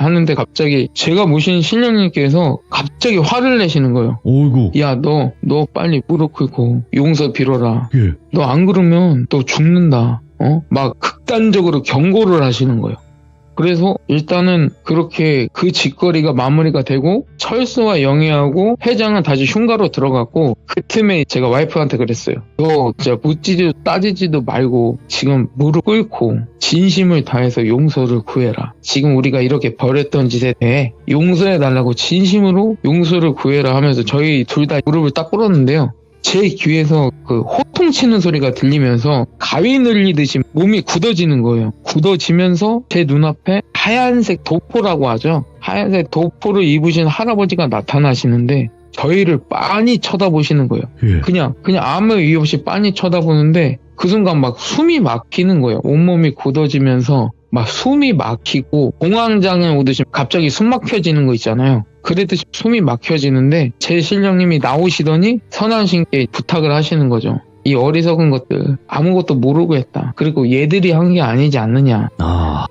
하는데 갑자기 제가 모신 신령님께서 갑자기 화를 내시는 거예요. 어이구. 야 너 빨리 무릎 꿇고 용서 빌어라. 예. 너 안 그러면 너 죽는다. 막 극단적으로 경고를 하시는 거예요. 그래서 일단은 그렇게 그 짓거리가 마무리가 되고 철수와 영희하고 회장은 다시 흉가로 들어갔고, 그 틈에 제가 와이프한테 그랬어요. 너 진짜 묻지도 따지지도 말고 지금 무릎 꿇고 진심을 다해서 용서를 구해라. 지금 우리가 이렇게 벌였던 짓에 대해 용서해달라고 진심으로 용서를 구해라 하면서 저희 둘 다 무릎을 딱 꿇었는데요. 제 귀에서 그 호통치는 소리가 들리면서 가위 늘리듯이 몸이 굳어지는 거예요. 굳어지면서 제 눈앞에 하얀색 도포라고 하죠. 하얀색 도포를 입으신 할아버지가 나타나시는데 저희를 빤히 쳐다보시는 거예요. 그냥 아무 이유 없이 빤히 쳐다보는데 그 순간 막 숨이 막히는 거예요. 온몸이 굳어지면서 막 숨이 막히고 공황장애 오듯이 갑자기 숨 막혀지는 거 있잖아요. 그랬듯이 숨이 막혀지는데 제 신령님이 나오시더니 선왕신께 부탁을 하시는 거죠. 이 어리석은 것들 아무것도 모르고 했다. 그리고 얘들이 한 게 아니지 않느냐.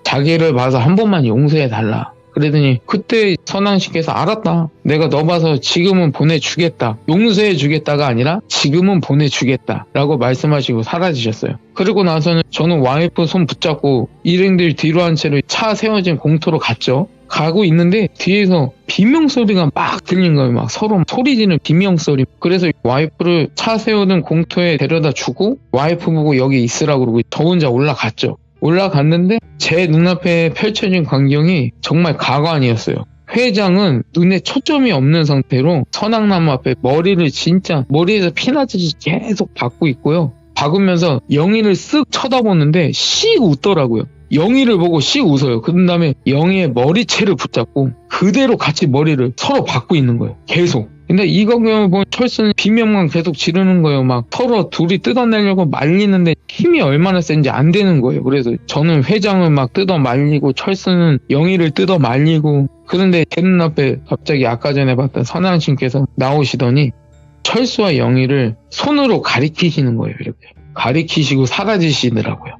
자기를 봐서 한 번만 용서해달라. 그러더니 그때 선왕신께서 알았다. 내가 너 봐서 지금은 보내주겠다. 용서해주겠다가 아니라 지금은 보내주겠다 라고 말씀하시고 사라지셨어요. 그리고 나서는 저는 와이프 손 붙잡고 일행들 뒤로 한 채로 차 세워진 공터로 갔죠. 가고 있는데 뒤에서 비명소리가 막 들린 거예요. 막 서로 소리 지르는 비명소리. 그래서 와이프를 차 세우는 공터에 데려다 주고 와이프 보고 여기 있으라고 그러고 저 혼자 올라갔죠. 올라갔는데 제 눈앞에 펼쳐진 광경이 정말 가관이었어요. 회장은 눈에 초점이 없는 상태로 선악나무 앞에 머리에서 피나듯이 계속 박고 있고요. 박으면서 영희를 쓱 쳐다보는데 씩 웃더라고요. 영희를 보고 씩 웃어요. 그 다음에 영희의 머리채를 붙잡고 그대로 같이 머리를 서로 박고 있는 거예요. 계속. 근데 이거 보면 철수는 비명만 계속 지르는 거예요. 막 서로 둘이 뜯어내려고 말리는데 힘이 얼마나 센지 안 되는 거예요. 그래서 저는 회장을 막 뜯어 말리고 철수는 영희를 뜯어 말리고, 그런데 제 눈앞에 갑자기 아까 전에 봤던 선왕신께서 나오시더니 철수와 영희를 손으로 가리키시는 거예요. 이렇게 가리키시고 사라지시더라고요.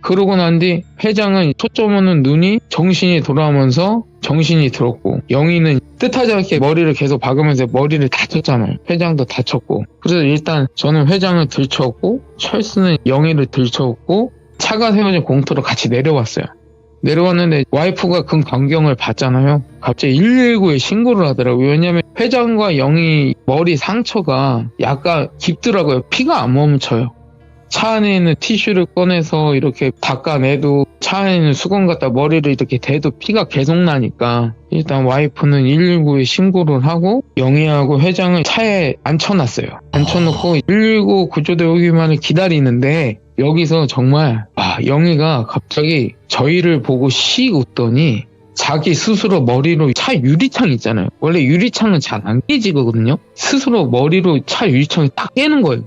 그러고 난 뒤 회장은 초점 없는 눈이 정신이 돌아오면서 정신이 들었고, 영희는 뜻하지 않게 머리를 계속 박으면서 머리를 다쳤잖아요. 회장도 다쳤고. 그래서 일단 저는 회장을 들쳐왔고 철수는 영희를 들쳐왔고 차가 세워진 공터로 같이 내려왔어요. 내려왔는데 와이프가 그 광경을 봤잖아요. 갑자기 119에 신고를 하더라고요. 왜냐면 회장과 영희 머리 상처가 약간 깊더라고요. 피가 안 멈춰요. 차 안에 있는 티슈를 꺼내서 이렇게 닦아내도 차 안에 있는 수건 갖다 머리를 이렇게 대도 피가 계속 나니까 일단 와이프는 119에 신고를 하고 영희하고 회장을 차에 앉혀놨어요. 앉혀놓고 119 구조대 오기만을 기다리는데 여기서 정말 영희가 갑자기 저희를 보고 씩 웃더니 자기 스스로 머리로 차 유리창 있잖아요. 원래 유리창은 잘 안 깨지거든요. 스스로 머리로 차 유리창이 딱 깨는 거예요.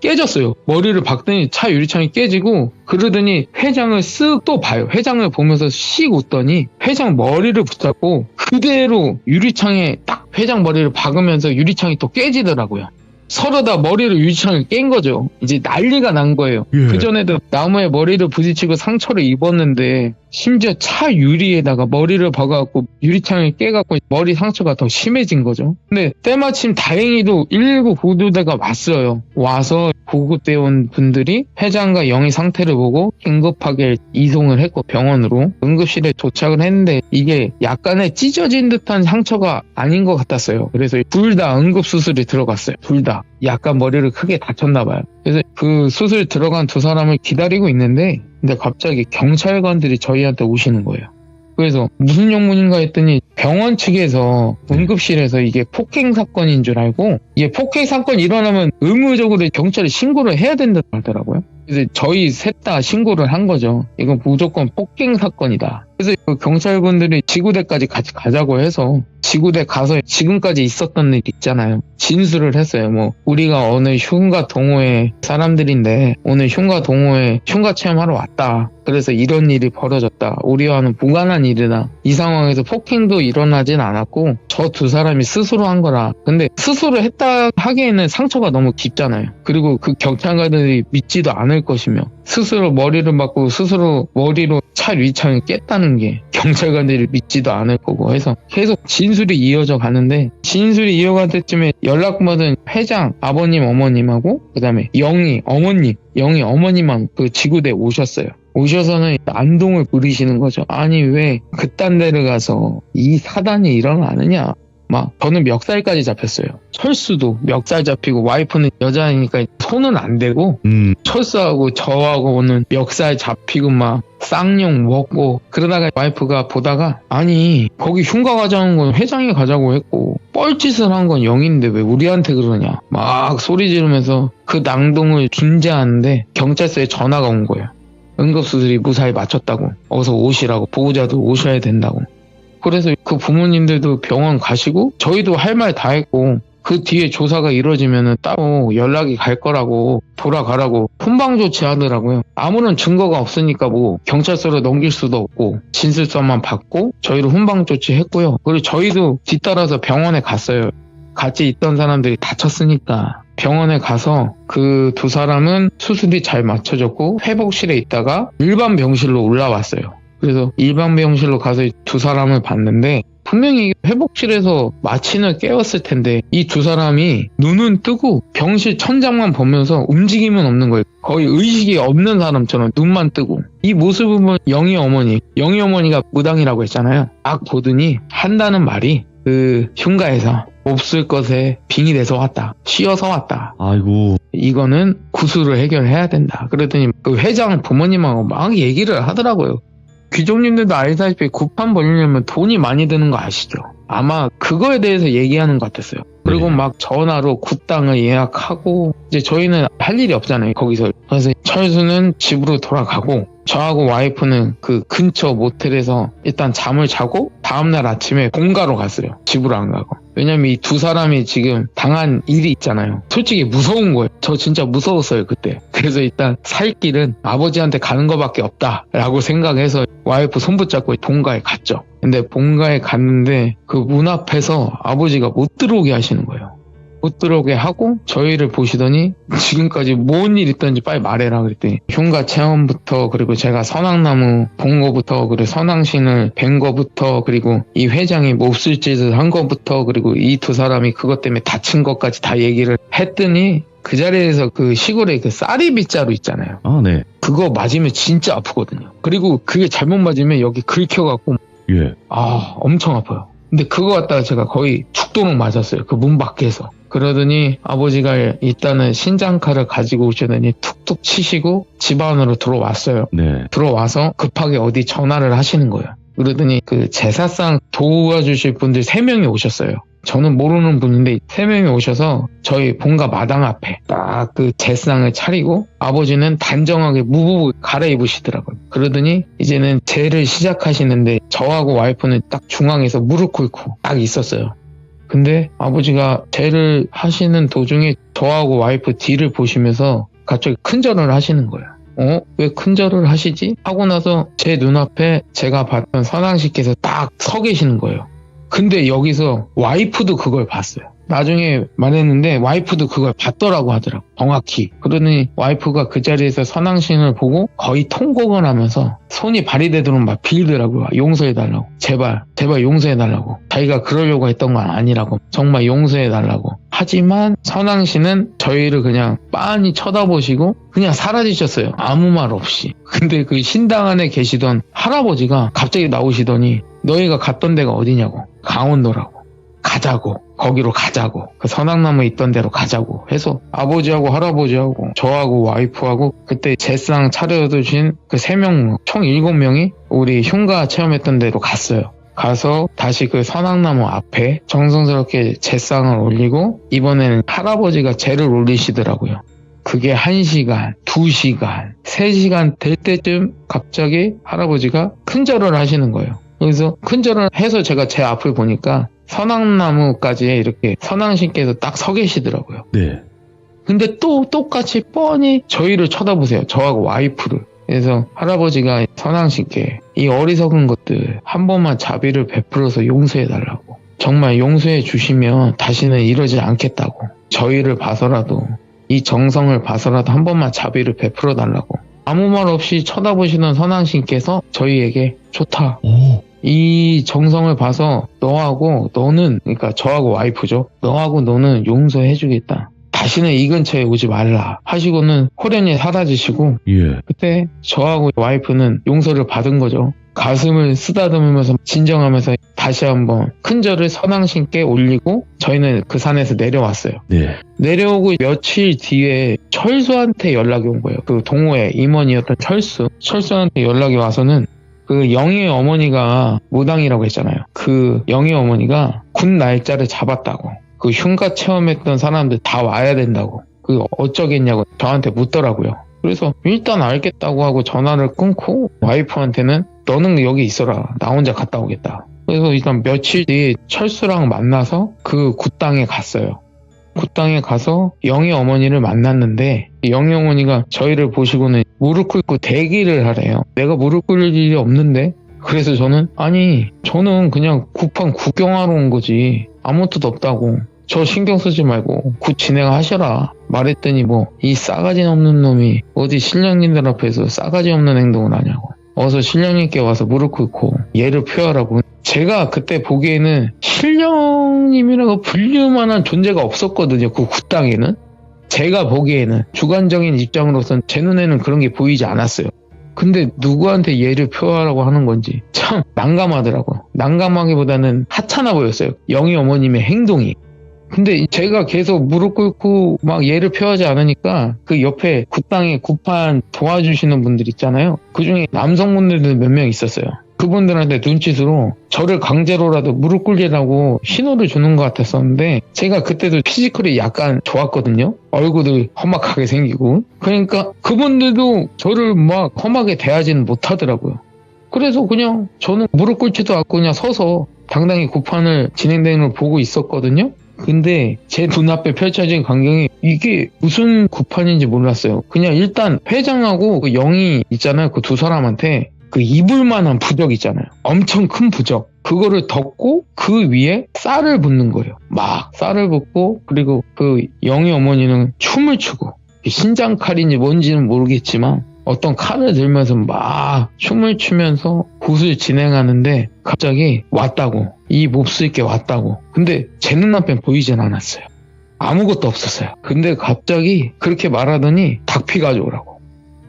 깨졌어요. 머리를 박더니 차 유리창이 깨지고, 그러더니 회장을 쓱 또 봐요. 회장을 보면서 씩 웃더니 회장 머리를 붙잡고 그대로 유리창에 딱 회장 머리를 박으면서 유리창이 또 깨지더라고요. 서로 다 머리로 유리창을 깬 거죠. 이제 난리가 난 거예요. 그전에도 나무에 머리를 부딪히고 상처를 입었는데 심지어 차 유리에다가 머리를 박아갖고 유리창을 깨갖고 머리 상처가 더 심해진 거죠. 근데 때마침 다행히도 119 구조대가 왔어요. 와서 구급대원 분들이 회장과 영희 상태를 보고 긴급하게 이송을 했고 병원으로 응급실에 도착을 했는데 이게 약간의 찢어진 듯한 상처가 아닌 것 같았어요. 그래서 둘 다 응급수술이 들어갔어요. 둘 다. 약간 머리를 크게 다쳤나 봐요. 그래서 그 수술 들어간 두 사람을 기다리고 있는데 근데 갑자기 경찰관들이 저희한테 오시는 거예요. 그래서 무슨 영문인가 했더니 병원 측에서 응급실에서 이게 폭행 사건인 줄 알고 이게 폭행 사건이 일어나면 의무적으로 경찰에 신고를 해야 된다고 하더라고요. 그래서 저희 셋 다 신고를 한 거죠. 이건 무조건 폭행 사건이다. 그래서 그 경찰분들이 지구대까지 같이 가자고 해서 지구대 가서 지금까지 있었던 일 있잖아요. 진술을 했어요. 뭐 우리가 어느 흉가 동호회 사람들인데 오늘 흉가 동호회 흉가 체험하러 왔다. 그래서 이런 일이 벌어졌다. 우리와는 무관한 일이다. 이 상황에서 폭행도 일어나진 않았고 저 두 사람이 스스로 한 거라. 근데 스스로 했다 하기에는 상처가 너무 깊잖아요. 그리고 그 경찰관들이 믿지도 않을 것이며 스스로 머리를 맞고 스스로 머리로 차 위창을 깼다는 게 경찰관들이 믿지도 않을 거고 해서 계속 진술이 이어져 가는데 진술이 이어갈 때쯤에 연락받은 회장 아버님 어머님하고 그 다음에 영희 어머님만 그 지구대에 오셨어요. 오셔서는 안동을 부리시는 거죠. 아니 왜 그딴 데를 가서 이 사단이 일어나느냐. 막 저는 멱살까지 잡혔어요. 철수도 멱살 잡히고 와이프는 여자니까 손은 안 대고 철수하고 저하고는 멱살 잡히고 막 쌍욕 먹고 그러다가 와이프가 보다가 아니 거기 흉가 가자는 건 회장이 가자고 했고 뻘짓을 한 건 영인데 왜 우리한테 그러냐 막 소리 지르면서 그 낭동을 중재하는데 경찰서에 전화가 온 거예요. 응급수들이 무사히 마쳤다고 어서 오시라고 보호자도 오셔야 된다고. 그래서 그 부모님들도 병원 가시고 저희도 할 말 다 했고 그 뒤에 조사가 이루어지면 따로 연락이 갈 거라고 돌아가라고 훈방 조치하더라고요. 아무런 증거가 없으니까 뭐 경찰서로 넘길 수도 없고 진술서만 받고 저희를 훈방 조치했고요. 그리고 저희도 뒤따라서 병원에 갔어요. 같이 있던 사람들이 다쳤으니까 병원에 가서 그 두 사람은 수술이 잘 맞춰졌고 회복실에 있다가 일반 병실로 올라왔어요. 그래서 일반 병실로 가서 두 사람을 봤는데 분명히 회복실에서 마취는 깨웠을 텐데 이 두 사람이 눈은 뜨고 병실 천장만 보면서 움직임은 없는 거예요. 거의 의식이 없는 사람처럼 눈만 뜨고 이 모습을 보면 영희 어머니가 무당이라고 했잖아요. 딱 보더니 한다는 말이 그 흉가에서 몹쓸 것에 빙이 돼서 왔다. 쉬어서 왔다. 아이고. 이거는 구술을 해결해야 된다. 그랬더니 그 회장 부모님하고 막 얘기를 하더라고요. 귀족님들도 알다시피 굿판 벌리려면 돈이 많이 드는 거 아시죠? 아마 그거에 대해서 얘기하는 것 같았어요. 그리고 네. 막 전화로 굿당을 예약하고 이제 저희는 할 일이 없잖아요. 거기서. 그래서 철수는 집으로 돌아가고 저하고 와이프는 그 근처 모텔에서 일단 잠을 자고 다음날 아침에 본가로 갔어요. 집으로 안 가고. 왜냐면 이 두 사람이 지금 당한 일이 있잖아요. 솔직히 무서운 거예요. 저 진짜 무서웠어요 그때. 그래서 일단 살 길은 아버지한테 가는 거밖에 없다라고 생각해서 와이프 손 붙잡고 본가에 갔죠. 근데 본가에 갔는데 그 문 앞에서 아버지가 못 들어오게 하시는 거예요. 못 들어오게 하고 저희를 보시더니 지금까지 뭔 일 있던지 빨리 말해라 그랬더니 흉가 체험부터 그리고 제가 선앙나무 본 거부터 그리고 선앙신을 뵌 거부터 그리고 이 회장이 몹쓸 짓을 한 거부터 그리고 이 두 사람이 그것 때문에 다친 것까지 다 얘기를 했더니 그 자리에서 그 시골에 그 쌀이 빗자루 있잖아요. 아, 네. 그거 맞으면 진짜 아프거든요. 그리고 그게 잘못 맞으면 여기 긁혀갖고 예. 엄청 아파요. 근데 그거 갖다가 제가 거의 죽도록 맞았어요. 그 문 밖에서. 그러더니 아버지가 일단은 신장칼을 가지고 오시더니 툭툭 치시고 집 안으로 들어왔어요. 네. 들어와서 급하게 어디 전화를 하시는 거예요. 그러더니 그 제사상 도와주실 분들 3명이 오셨어요. 저는 모르는 분인데 3명이 오셔서 저희 본가 마당 앞에 딱 그 제상을 차리고 아버지는 단정하게 무브 갈아입으시더라고요. 그러더니 이제는 제를 시작하시는데 저하고 와이프는 딱 중앙에서 무릎 꿇고 딱 있었어요. 근데 아버지가 제를 하시는 도중에 저하고 와이프 뒤를 보시면서 갑자기 큰절을 하시는 거예요. 왜 큰절을 하시지? 하고 나서 제 눈앞에 제가 봤던 선왕씨께서 딱 서 계시는 거예요. 근데 여기서 와이프도 그걸 봤어요. 나중에 말했는데 와이프도 그걸 봤더라고 하더라고. 정확히. 그러더니 와이프가 그 자리에서 선왕신을 보고 거의 통곡을 하면서 손이 발이 되도록 막 빌더라고요. 용서해달라고. 제발 용서해달라고. 자기가 그러려고 했던 건 아니라고. 정말 용서해달라고. 하지만 선왕신은 저희를 그냥 빤히 쳐다보시고 그냥 사라지셨어요. 아무 말 없이. 근데 그 신당 안에 계시던 할아버지가 갑자기 나오시더니 너희가 갔던 데가 어디냐고. 강원도라고. 가자고. 거기로 가자고. 그 선악나무 있던 데로 가자고 해서 아버지하고 할아버지하고 저하고 와이프하고 그때 제상 차려두신 그 3명 총 7명이 우리 흉가 체험했던 데로 갔어요. 가서 다시 그 선악나무 앞에 정성스럽게 제상을 올리고 이번에는 할아버지가 제를 올리시더라고요. 그게 1시간, 2시간, 3시간 될 때쯤 갑자기 할아버지가 큰절을 하시는 거예요. 그래서 큰절을 해서 제가 제 앞을 보니까 선왕나무까지 이렇게 선왕신께서 딱 서 계시더라고요. 네. 근데 또 똑같이 뻔히 저희를 쳐다보세요. 저하고 와이프를. 그래서 할아버지가 선왕신께 이 어리석은 것들 한 번만 자비를 베풀어서 용서해달라고. 정말 용서해 주시면 다시는 이러지 않겠다고. 저희를 봐서라도 이 정성을 봐서라도 한 번만 자비를 베풀어 달라고. 아무 말 없이 쳐다보시던 선왕신께서 저희에게 좋다. 이 정성을 봐서 너하고 너는 그러니까 저하고 와이프죠. 너하고 너는 용서해주겠다. 다시는 이 근처에 오지 말라 하시고는 호련히 사라지시고, 예. 그때 저하고 와이프는 용서를 받은 거죠. 가슴을 쓰다듬으면서 진정하면서 다시 한번 큰절을 선왕신께 올리고 저희는 그 산에서 내려왔어요. 네. 내려오고 며칠 뒤에 철수한테 연락이 온 거예요. 그 동호회 임원이었던 철수한테 연락이 와서는 그 영희의 어머니가 무당이라고 했잖아요. 그 영희 어머니가 군 날짜를 잡았다고. 그 흉가 체험했던 사람들 다 와야 된다고. 그 어쩌겠냐고 저한테 묻더라고요. 그래서 일단 알겠다고 하고 전화를 끊고 와이프한테는 너는 여기 있어라. 나 혼자 갔다 오겠다. 그래서 일단 며칠 뒤에 철수랑 만나서 그 굿당에 갔어요. 굿당에 가서 영희 어머니를 만났는데 영희 어머니가 저희를 보시고는 무릎 꿇고 대기를 하래요. 내가 무릎 꿇을 일이 없는데? 그래서 저는 그냥 굿판 구경하러 온 거지. 아무 뜻 없다고. 저 신경 쓰지 말고 굿 진행하셔라 말했더니 이 싸가지 없는 놈이 어디 신령님들 앞에서 싸가지 없는 행동을 하냐고. 어서 신령님께 와서 무릎 꿇고 예를 표하라고. 제가 그때 보기에는 신령님이라고 불릴만한 존재가 없었거든요. 그 굿당에는. 제가 보기에는 주관적인 입장으로선 제 눈에는 그런 게 보이지 않았어요. 근데 누구한테 예를 표하라고 하는 건지 참 난감하더라고요. 난감하기보다는 하찮아 보였어요. 영희 어머님의 행동이. 근데 제가 계속 무릎 꿇고 막 예를 표하지 않으니까 그 옆에 굿당에 굿판 도와주시는 분들 있잖아요. 그중에 남성분들도 몇 명 있었어요. 그분들한테 눈짓으로 저를 강제로라도 무릎 꿇리라고 신호를 주는 것 같았었는데 제가 그때도 피지컬이 약간 좋았거든요. 얼굴도 험악하게 생기고. 그러니까 그분들도 저를 막 험하게 대하지는 못하더라고요. 그래서 그냥 저는 무릎 꿇지도 않고 그냥 서서 당당히 굿판을 진행되는 걸 보고 있었거든요. 근데 제 눈앞에 펼쳐진 광경이 이게 무슨 굿판인지 몰랐어요. 그냥 일단 회장하고 그 영희 있잖아요. 그 두 사람한테 그 이불만한 부적 있잖아요. 엄청 큰 부적. 그거를 덮고 그 위에 쌀을 붓는 거예요. 막 쌀을 붓고 그리고 그 영희 어머니는 춤을 추고 신장칼인지 뭔지는 모르겠지만 어떤 칼을 들면서 막 춤을 추면서 굿을 진행하는데 갑자기 왔다고. 이 몹쓸 게 왔다고. 근데 제 눈앞에 보이진 않았어요. 아무것도 없었어요. 근데 갑자기 그렇게 말하더니 닭피 가져오라고.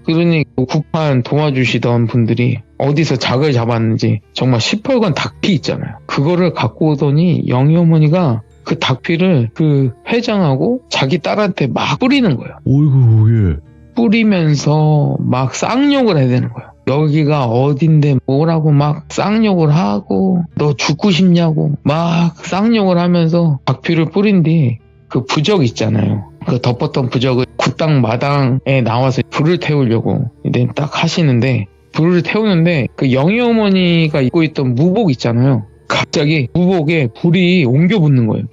그러니 굿판 도와주시던 분들이 어디서 작을 잡았는지 정말 시뻘건 닭피 있잖아요. 그거를 갖고 오더니 영희 어머니가 그 닭피를 그 회장하고 자기 딸한테 막 뿌리는 거예요. 어이구, 예. 뿌리면서 막 쌍욕을 해야 되는 거예요. 여기가 어딘데 뭐라고 막 쌍욕을 하고 너 죽고 싶냐고 막 쌍욕을 하면서 닭피를 뿌린 뒤 그 부적 있잖아요. 그 덮었던 부적을 굿당 마당에 나와서 불을 태우려고 이제 딱 하시는데 불을 태우는데 그 영희 어머니가 입고 있던 무복 있잖아요. 갑자기 무복에 불이 옮겨 붙는 거예요.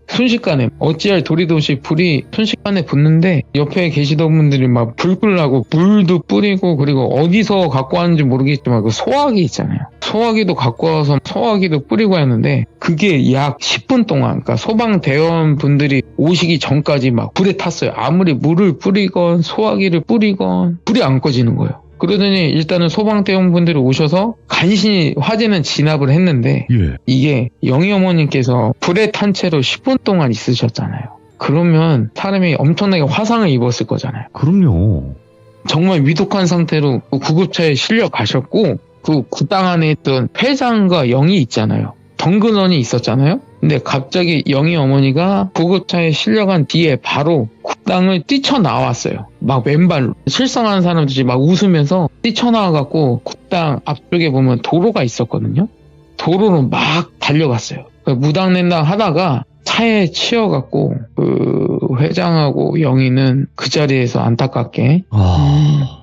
순식간에 어찌할 도리도 없이 불이 순식간에 붙는데 옆에 계시던 분들이 막 불 끄려고 물도 뿌리고 그리고 어디서 갖고 왔는지 모르겠지만 그 소화기 있잖아요. 소화기도 갖고 와서 소화기도 뿌리고 했는데 그게 약 10분 동안 그러니까 소방대원 분들이 오시기 전까지 막 불에 탔어요. 아무리 물을 뿌리건 소화기를 뿌리건 불이 안 꺼지는 거예요. 그러더니 일단은 소방대원분들이 오셔서 간신히 화재는 진압을 했는데 예. 이게 영희 어머님께서 불에 탄 채로 10분 동안 있으셨잖아요. 그러면 사람이 엄청나게 화상을 입었을 거잖아요. 그럼요. 정말 위독한 상태로 그 구급차에 실려 가셨고 그 굿당 안에 있던 회장과 영희 있잖아요. 덩그러니 있었잖아요. 근데 갑자기 영희 어머니가 구급차에 실려간 뒤에 바로 굿당을 뛰쳐나왔어요. 막 왼발로. 실성하는 사람들이 막 웃으면서 뛰쳐나와갖고 굿당 앞쪽에 보면 도로가 있었거든요. 도로로 막 달려갔어요. 무당낸당 하다가 차에 치여갖고 그 회장하고 영희는 그 자리에서 안타깝게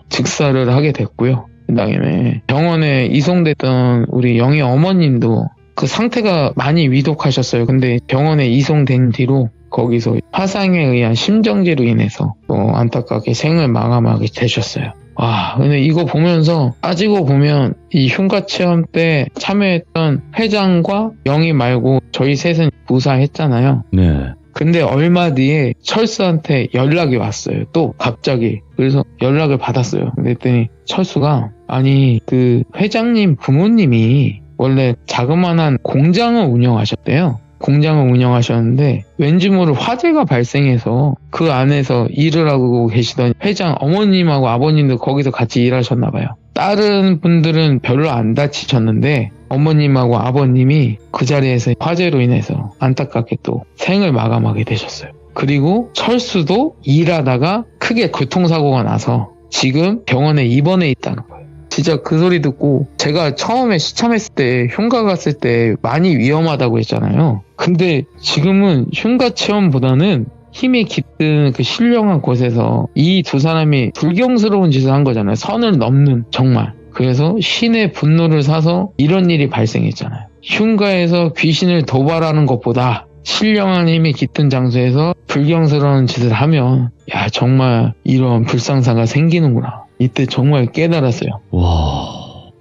즉사를 하게 됐고요. 그 다음에 병원에 이송됐던 우리 영희 어머님도 그 상태가 많이 위독하셨어요. 근데 병원에 이송된 뒤로 거기서 화상에 의한 심정지로 인해서 안타깝게 생을 마감하게 되셨어요. 와, 근데 이거 보면서 따지고 보면 이 흉가 체험 때 참여했던 회장과 영희 말고 저희 셋은 무사했잖아요. 네. 근데 얼마 뒤에 철수한테 연락이 왔어요. 또 갑자기. 그래서 연락을 받았어요. 그랬더니 철수가 아니 그 회장님 부모님이 원래 자그마한 공장을 운영하셨대요. 공장을 운영하셨는데 왠지 모를 화재가 발생해서 그 안에서 일을 하고 계시던 회장 어머님하고 아버님도 거기서 같이 일하셨나 봐요. 다른 분들은 별로 안 다치셨는데 어머님하고 아버님이 그 자리에서 화재로 인해서 안타깝게 또 생을 마감하게 되셨어요. 그리고 철수도 일하다가 크게 교통사고가 나서 지금 병원에 입원해 있다는 거예요. 진짜 그 소리 듣고 제가 처음에 시참했을 때 흉가 갔을 때 많이 위험하다고 했잖아요. 근데 지금은 흉가 체험보다는 힘이 깃든 그 신령한 곳에서 이 두 사람이 불경스러운 짓을 한 거잖아요. 선을 넘는 정말. 그래서 신의 분노를 사서 이런 일이 발생했잖아요. 흉가에서 귀신을 도발하는 것보다 신령한 힘이 깃든 장소에서 불경스러운 짓을 하면 야 정말 이런 불상사가 생기는구나. 이때 정말 깨달았어요. 와,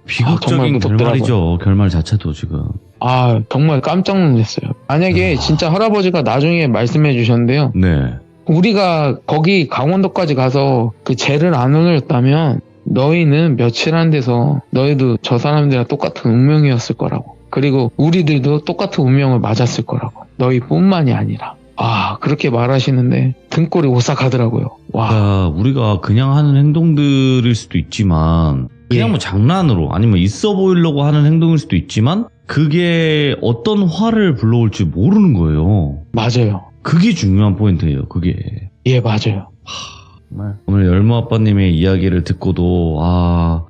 비극적인 결말이죠. 결말 자체도 지금. 정말 깜짝 놀랐어요. 만약에 진짜 할아버지가 나중에 말씀해 주셨는데요. 네. 우리가 거기 강원도까지 가서 그 죄를 안 올렸다면 너희는 며칠 안 돼서 너희도 저 사람들이랑 똑같은 운명이었을 거라고. 그리고 우리들도 똑같은 운명을 맞았을 거라고. 너희뿐만이 아니라. 그렇게 말하시는데 등골이 오싹하더라고요. 와. 그러니까 우리가 그냥 하는 행동들일 수도 있지만 그냥 뭐 장난으로 아니면 있어 보이려고 하는 행동일 수도 있지만 그게 어떤 화를 불러올지 모르는 거예요. 맞아요. 그게 중요한 포인트예요. 그게. 예, 맞아요. 정말 오늘 열무 아빠님의 이야기를 듣고도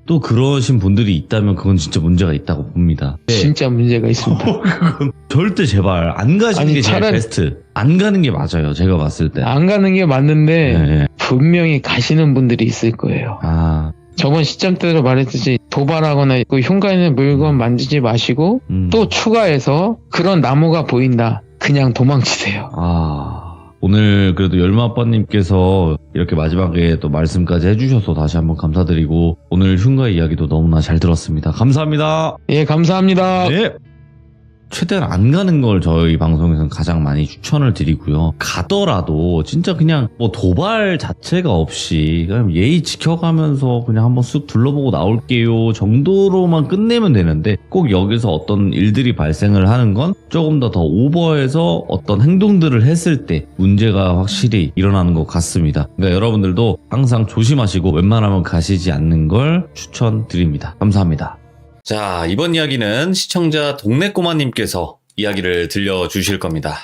또 그러신 분들이 있다면 그건 진짜 문제가 있다고 봅니다. 진짜 문제가 있습니다. 그건 절대 제발 안 가시는 게 제일 베스트. 안 가는 게 맞아요. 제가 봤을 때. 안 가는 게 맞는데 네. 분명히 가시는 분들이 있을 거예요. 저번 시점 때도 말했듯이 도발하거나 그 흉가 있는 물건 만지지 마시고 또 추가해서 그런 나무가 보인다. 그냥 도망치세요. 오늘 그래도 열무 아빠님께서 이렇게 마지막에 또 말씀까지 해주셔서 다시 한번 감사드리고 오늘 흉가 이야기도 너무나 잘 들었습니다. 감사합니다. 예, 감사합니다. 네. 최대한 안 가는 걸 저희 방송에서는 가장 많이 추천을 드리고요. 가더라도 진짜 그냥 뭐 도발 자체가 없이 그냥 예의 지켜가면서 그냥 한번 쑥 둘러보고 나올게요 정도로만 끝내면 되는데 꼭 여기서 어떤 일들이 발생을 하는 건 조금 더 오버해서 어떤 행동들을 했을 때 문제가 확실히 일어나는 것 같습니다. 그러니까 여러분들도 항상 조심하시고 웬만하면 가시지 않는 걸 추천드립니다. 감사합니다. 자, 이번 이야기는 시청자 동네꼬마님께서 이야기를 들려주실 겁니다.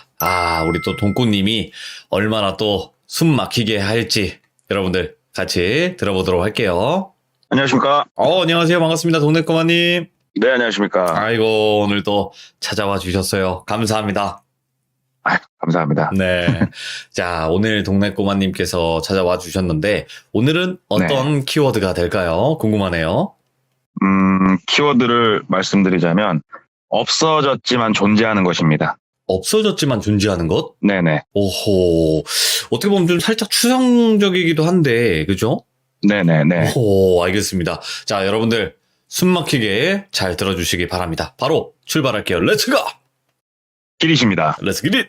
우리 또 동꼬님이 얼마나 또 숨 막히게 할지 여러분들 같이 들어보도록 할게요. 안녕하십니까? 안녕하세요. 반갑습니다. 동네꼬마님. 네, 안녕하십니까? 아이고, 오늘 또 찾아와 주셨어요. 감사합니다. 감사합니다. 네. 자, 오늘 동네꼬마님께서 찾아와 주셨는데 오늘은 어떤 키워드가 될까요? 궁금하네요. 키워드를 말씀드리자면 없어졌지만 존재하는 것입니다. 없어졌지만 존재하는 것? 네네. 오호. 어떻게 보면 좀 살짝 추상적이기도 한데, 그죠? 네네네. 오호, 알겠습니다. 자, 여러분들 숨 막히게 잘 들어주시기 바랍니다. 바로 출발할게요. 렛츠고! 기릿입니다. 렛츠 기릿!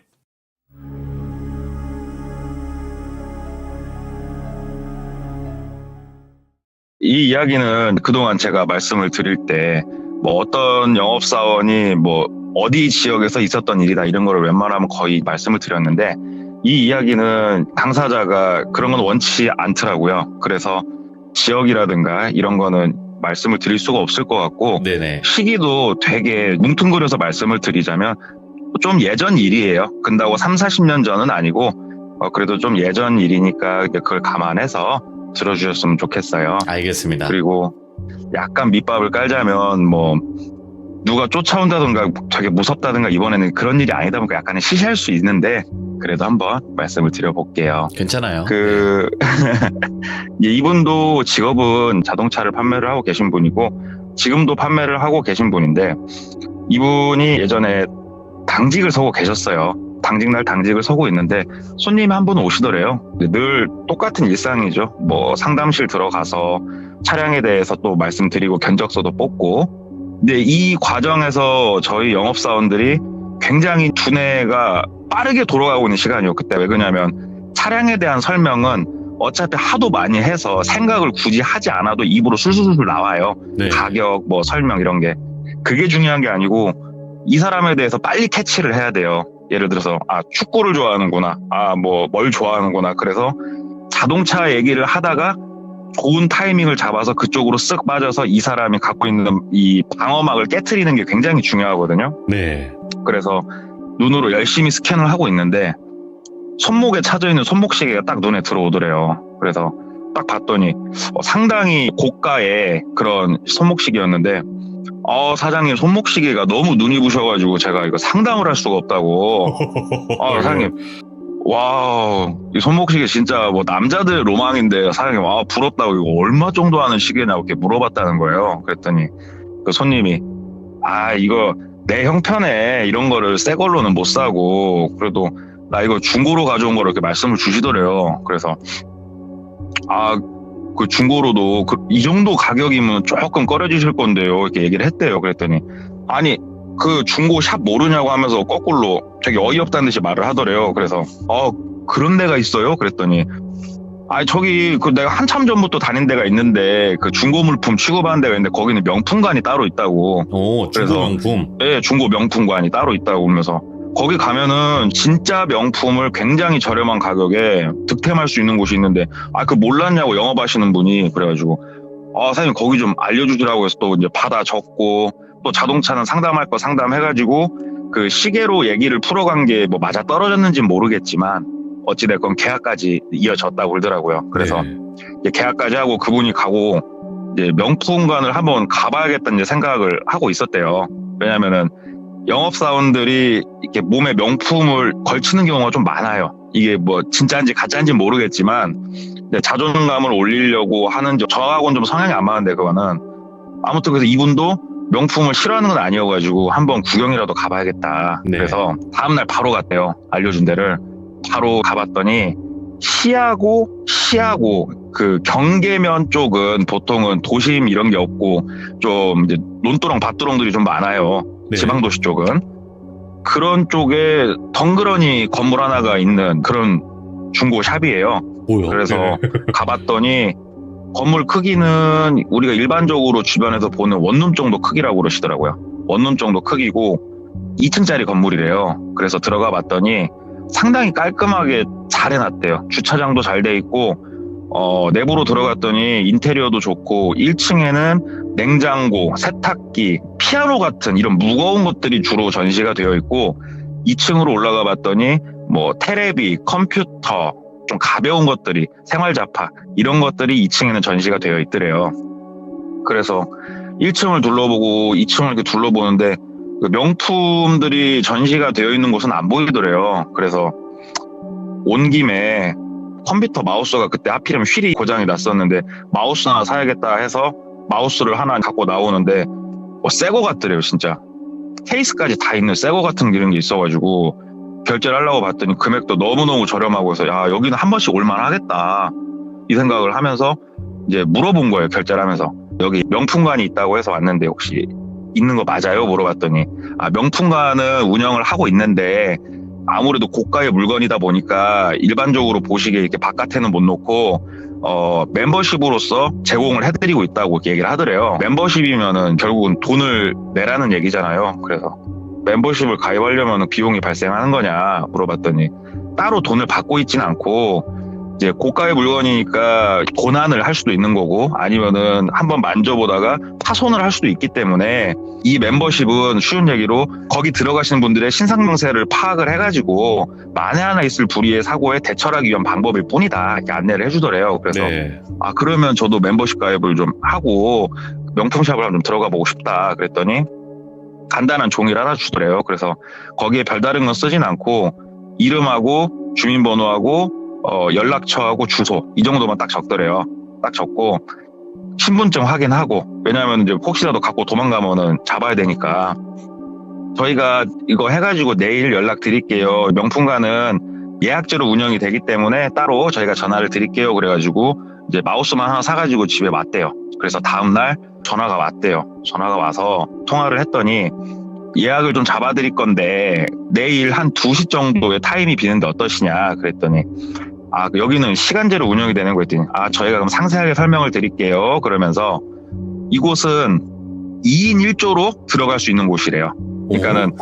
이 이야기는 그동안 제가 말씀을 드릴 때 뭐 어떤 영업사원이 뭐 어디 지역에서 있었던 일이다 이런 거를 웬만하면 거의 말씀을 드렸는데 이 이야기는 당사자가 그런 건 원치 않더라고요. 그래서 지역이라든가 이런 거는 말씀을 드릴 수가 없을 것 같고 네네. 시기도 되게 뭉뚱그려서 말씀을 드리자면 좀 예전 일이에요. 근다고 30-40년 전은 아니고 그래도 좀 예전 일이니까 그걸 감안해서 들어주셨으면 좋겠어요. 알겠습니다. 그리고 약간 밑밥을 깔자면 뭐 누가 쫓아온다든가 되게 무섭다든가 이번에는 그런 일이 아니다 보니까 약간은 시시할 수 있는데 그래도 한번 말씀을 드려볼게요. 괜찮아요. 이분도 직업은 자동차를 판매를 하고 계신 분이고 지금도 판매를 하고 계신 분인데 이분이 예전에 당직을 서고 계셨어요. 당직날 당직을 서고 있는데 손님이 한 분 오시더래요. 늘 똑같은 일상이죠. 뭐 상담실 들어가서 차량에 대해서 또 말씀드리고 견적서도 뽑고 근데 이 과정에서 저희 영업사원들이 굉장히 두뇌가 빠르게 돌아가고 있는 시간이요. 그때 왜 그러냐면 차량에 대한 설명은 어차피 하도 많이 해서 생각을 굳이 하지 않아도 입으로 술술술 나와요. 네. 가격, 뭐 설명 이런 게. 그게 중요한 게 아니고 이 사람에 대해서 빨리 캐치를 해야 돼요. 예를 들어서 축구를 좋아하는구나, 뭘 좋아하는구나. 그래서 자동차 얘기를 하다가 좋은 타이밍을 잡아서 그쪽으로 쓱 빠져서 이 사람이 갖고 있는 이 방어막을 깨트리는 게 굉장히 중요하거든요. 네. 그래서 눈으로 열심히 스캔을 하고 있는데 손목에 차져 있는 손목시계가 딱 눈에 들어오더래요. 그래서 딱 봤더니 상당히 고가의 그런 손목시계였는데 사장님 손목시계가 너무 눈이 부셔가지고 제가 이거 상담을 할 수가 없다고. 사장님, 와우, 이 손목시계 진짜 뭐 남자들 로망인데 사장님, 부럽다고. 이거 얼마 정도 하는 시계냐고 이렇게 물어봤다는 거예요. 그랬더니 그 손님이 이거 내 형편에 이런 거를 새 걸로는 못 사고 그래도 나 이거 중고로 가져온 거로 이렇게 말씀을 주시더래요. 그래서 그 중고로도 이 정도 가격이면 조금 꺼려지실 건데요, 이렇게 얘기를 했대요. 그랬더니 아니 그 중고 샵 모르냐고 하면서 거꾸로 되게 어이없다는 듯이 말을 하더래요. 그래서 그런 데가 있어요? 그랬더니 저기 내가 한참 전부터 다닌 데가 있는데 그 중고 물품 취급하는 데가 있는데 거기는 명품관이 따로 있다고. 중고 명품. 네, 중고 명품관이 따로 있다고 그러면서 거기 가면은 진짜 명품을 굉장히 저렴한 가격에 득템할 수 있는 곳이 있는데 그거 몰랐냐고 영업하시는 분이. 그래가지고 사장님 거기 좀 알려주시라고 해서 또 이제 받아 적고 또 자동차는 상담할 거 상담해가지고 그 시계로 얘기를 풀어간 게 뭐 맞아 떨어졌는지는 모르겠지만 어찌됐건 계약까지 이어졌다고 그러더라고요. 그래서 이제 계약까지 하고 그분이 가고 이제 명품관을 한번 가봐야겠다는 생각을 하고 있었대요. 왜냐면은 영업사원들이 이렇게 몸에 명품을 걸치는 경우가 좀 많아요. 이게 뭐 진짜인지 가짜인지 모르겠지만 자존감을 올리려고 하는 저하고는 좀 성향이 안 맞는데 그거는 아무튼 그래서 이분도 명품을 싫어하는 건 아니어가지고 한번 구경이라도 가봐야겠다. 네. 그래서 다음날 바로 갔대요. 알려준 데를 바로 가봤더니 시하고 그 경계면 쪽은 보통은 도심 이런 게 없고 좀 이제 논두렁 밭두렁들이 좀 많아요. 네. 지방도시 쪽은 그런 쪽에 덩그러니 건물 하나가 있는 그런 중고 샵이에요. 뭐요? 그래서 네. 가봤더니 건물 크기는 우리가 일반적으로 주변에서 보는 원룸 정도 크기라고 그러시더라고요. 원룸 정도 크기고 2층짜리 건물이래요. 그래서 들어가 봤더니 상당히 깔끔하게 잘 해놨대요. 주차장도 잘 돼 있고 내부로 들어갔더니 인테리어도 좋고 1층에는 냉장고, 세탁기, 피아노 같은 이런 무거운 것들이 주로 전시가 되어 있고 2층으로 올라가 봤더니 뭐 테레비, 컴퓨터, 좀 가벼운 것들이 생활잡화 이런 것들이 2층에는 전시가 되어 있더래요. 그래서 1층을 둘러보고 2층을 이렇게 둘러보는데 그 명품들이 전시가 되어 있는 곳은 안 보이더래요. 그래서 온 김에 컴퓨터 마우스가 그때 하필이면 휠이 고장이 났었는데 마우스 하나 사야겠다 해서 마우스를 하나 갖고 나오는데 새 거 같더래요. 진짜 케이스까지 다 있는 새 거 같은 이런 게 있어가지고 결제를 하려고 봤더니 금액도 너무너무 저렴하고 해서 여기는 한 번씩 올만 하겠다 이 생각을 하면서 이제 물어본 거예요. 결제를 하면서 여기 명품관이 있다고 해서 왔는데 혹시 있는 거 맞아요? 물어봤더니 명품관은 운영을 하고 있는데 아무래도 고가의 물건이다 보니까 일반적으로 보시기에 이렇게 바깥에는 못 놓고 멤버십으로서 제공을 해드리고 있다고 이렇게 얘기를 하더래요. 멤버십이면은 결국은 돈을 내라는 얘기잖아요. 그래서 멤버십을 가입하려면 비용이 발생하는 거냐 물어봤더니 따로 돈을 받고 있지는 않고 이제 고가의 물건이니까 고난을 할 수도 있는 거고 아니면은 한번 만져보다가 파손을 할 수도 있기 때문에 이 멤버십은 쉬운 얘기로 거기 들어가시는 분들의 신상명세를 파악을 해가지고 만에 하나 있을 불의의 사고에 대처하기 위한 방법일 뿐이다 이렇게 안내를 해주더래요. 그래서 네. 그러면 저도 멤버십 가입을 좀 하고 명품샵을 한번 좀 들어가 보고 싶다 그랬더니 간단한 종이를 하나 주더래요. 그래서 거기에 별다른 건 쓰진 않고 이름하고 주민번호하고 연락처하고 주소 이 정도만 딱 적더래요. 딱 적고 신분증 확인하고 왜냐하면 이제 혹시라도 갖고 도망가면은 잡아야 되니까 저희가 이거 해가지고 내일 연락 드릴게요. 명품관은 예약제로 운영이 되기 때문에 따로 저희가 전화를 드릴게요. 그래가지고 이제 마우스만 하나 사가지고 집에 왔대요. 그래서 다음날 전화가 왔대요. 전화가 와서 통화를 했더니 예약을 좀 잡아드릴 건데 내일 한 2시 정도의 타임이 비는데 어떠시냐 그랬더니 여기는 시간제로 운영이 되는 거 했더니 저희가 그럼 상세하게 설명을 드릴게요. 그러면서 이곳은 2인 1조로 들어갈 수 있는 곳이래요. 그러니까는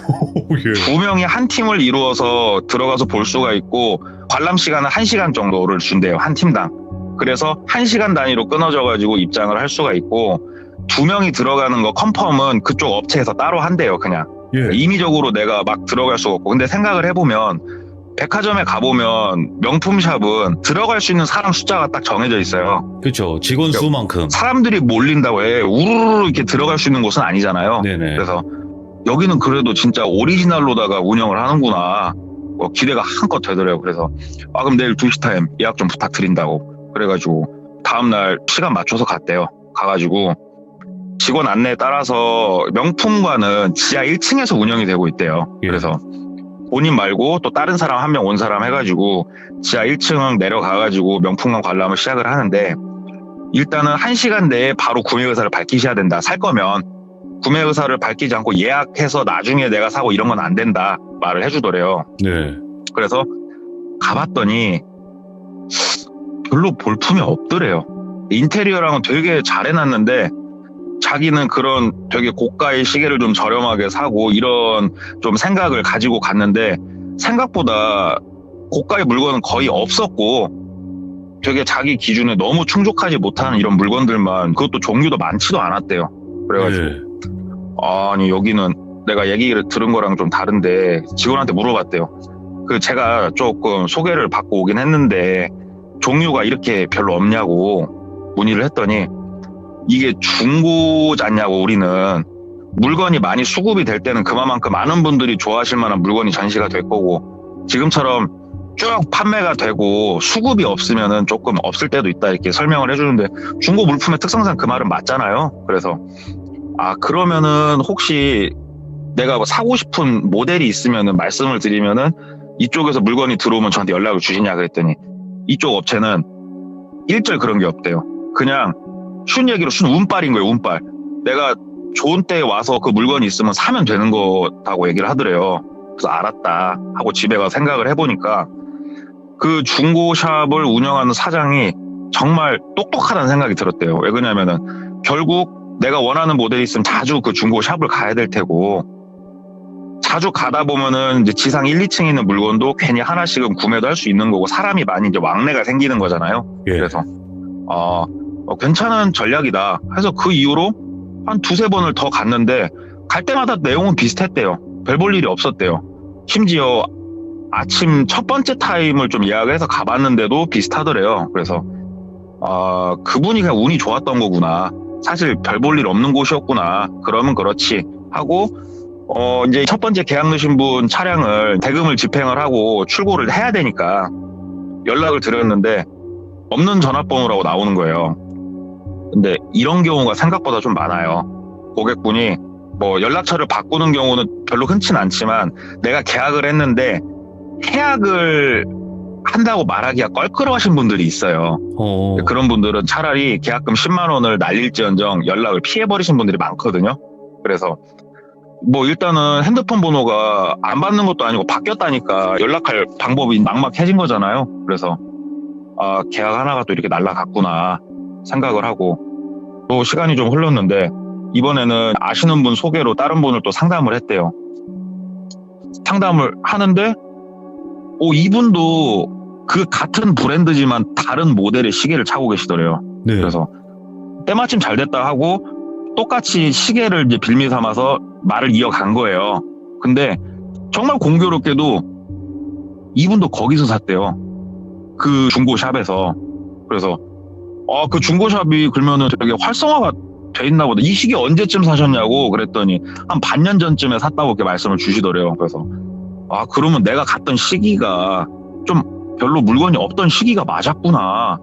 예. 두 명이 한 팀을 이루어서 들어가서 볼 수가 있고 관람 시간은 1시간 정도를 준대요. 한 팀당. 그래서 1시간 단위로 끊어져가지고 입장을 할 수가 있고 두 명이 들어가는 거 컨펌은 그쪽 업체에서 따로 한대요. 그냥. 예. 임의적으로 내가 막 들어갈 수가 없고. 근데 생각을 해보면 백화점에 가보면 명품샵은 들어갈 수 있는 사람 숫자가 딱 정해져 있어요. 그렇죠. 직원 수만큼. 사람들이 몰린다고 해. 우르르 이렇게 들어갈 수 있는 곳은 아니잖아요. 네네. 그래서 여기는 그래도 진짜 오리지널로다가 운영을 하는구나. 기대가 한껏 되더라고요. 그래서 그럼 내일 2시 타임 예약 좀 부탁드린다고. 그래가지고 다음날 시간 맞춰서 갔대요. 가가지고 직원 안내에 따라서 명품관은 지하 1층에서 운영이 되고 있대요. 예. 그래서 본인 말고 또 다른 사람 한 명 온 사람 해가지고 지하 1층 내려가가지고 명품관 관람을 시작을 하는데 일단은 1시간 내에 바로 구매 의사를 밝히셔야 된다. 살 거면 구매 의사를 밝히지 않고 예약해서 나중에 내가 사고 이런 건 안 된다 말을 해주더래요. 네. 그래서 가봤더니 별로 볼품이 없더래요. 인테리어랑은 되게 잘 해놨는데 자기는 그런 되게 고가의 시계를 좀 저렴하게 사고 이런 좀 생각을 가지고 갔는데 생각보다 고가의 물건은 거의 없었고 되게 자기 기준에 너무 충족하지 못하는 이런 물건들만 그것도 종류도 많지도 않았대요. 그래가지고 예. 아니 여기는 내가 얘기를 들은 거랑 좀 다른데 직원한테 물어봤대요. 제가 조금 소개를 받고 오긴 했는데 종류가 이렇게 별로 없냐고 문의를 했더니 이게 중고잖냐고 우리는 물건이 많이 수급이 될 때는 그만큼 많은 분들이 좋아하실 만한 물건이 전시가 될 거고 지금처럼 쭉 판매가 되고 수급이 없으면은 조금 없을 때도 있다 이렇게 설명을 해주는데 중고 물품의 특성상 그 말은 맞잖아요. 그래서 그러면은 혹시 내가 뭐 사고 싶은 모델이 있으면은 말씀을 드리면은 이쪽에서 물건이 들어오면 저한테 연락을 주시냐 그랬더니 이쪽 업체는 일절 그런 게 없대요. 그냥 쉬운 얘기로 순 운빨인 거예요. 운빨. 내가 좋은 때에 와서 그 물건이 있으면 사면 되는 거라고 얘기를 하더래요. 그래서 알았다 하고 집에 가서 생각을 해보니까 그 중고샵을 운영하는 사장이 정말 똑똑하다는 생각이 들었대요. 왜 그러냐면은 결국 내가 원하는 모델이 있으면 자주 그 중고샵을 가야 될 테고 자주 가다 보면은 이제 지상 1, 2층에 있는 물건도 괜히 하나씩은 구매도 할 수 있는 거고 사람이 많이 이제 왕래가 생기는 거잖아요. 예. 그래서 괜찮은 전략이다. 해서 그 이후로 한 2-3번을 더 갔는데 갈 때마다 내용은 비슷했대요. 별 볼 일이 없었대요. 심지어 아침 첫 번째 타임을 좀 예약해서 가봤는데도 비슷하더래요. 그래서 그분이 그냥 운이 좋았던 거구나. 사실 별 볼 일 없는 곳이었구나. 그러면 그렇지 하고 이제 첫 번째 계약 넣으신 분 차량을 대금을 집행을 하고 출고를 해야 되니까 연락을 드렸는데 없는 전화번호라고 나오는 거예요. 근데 이런 경우가 생각보다 좀 많아요. 고객분이 뭐 연락처를 바꾸는 경우는 별로 흔치는 않지만 내가 계약을 했는데 해약을 한다고 말하기가 껄끄러워하신 분들이 있어요. 그런 분들은 차라리 계약금 10만 원을 날릴지언정 연락을 피해버리신 분들이 많거든요. 그래서 뭐 일단은 핸드폰 번호가 안 받는 것도 아니고 바뀌었다니까 연락할 방법이 막막해진 거잖아요. 그래서 계약 하나가 또 이렇게 날라갔구나 생각을 하고 또 시간이 좀 흘렀는데 이번에는 아시는 분 소개로 다른 분을 또 상담을 했대요. 상담을 하는데 이분도 그 같은 브랜드지만 다른 모델의 시계를 차고 계시더래요. 네. 그래서 때마침 잘 됐다 하고 똑같이 시계를 이제 빌미 삼아서 말을 이어간 거예요. 근데 정말 공교롭게도 이분도 거기서 샀대요. 그 중고샵에서. 그래서 그 중고샵이 그러면은 되게 활성화가 돼 있나 보다. 이 시계 언제쯤 사셨냐고 그랬더니 한 반년 전쯤에 샀다고 이렇게 말씀을 주시더래요. 그래서 그러면 내가 갔던 시기가 좀 별로 물건이 없던 시기가 맞았구나.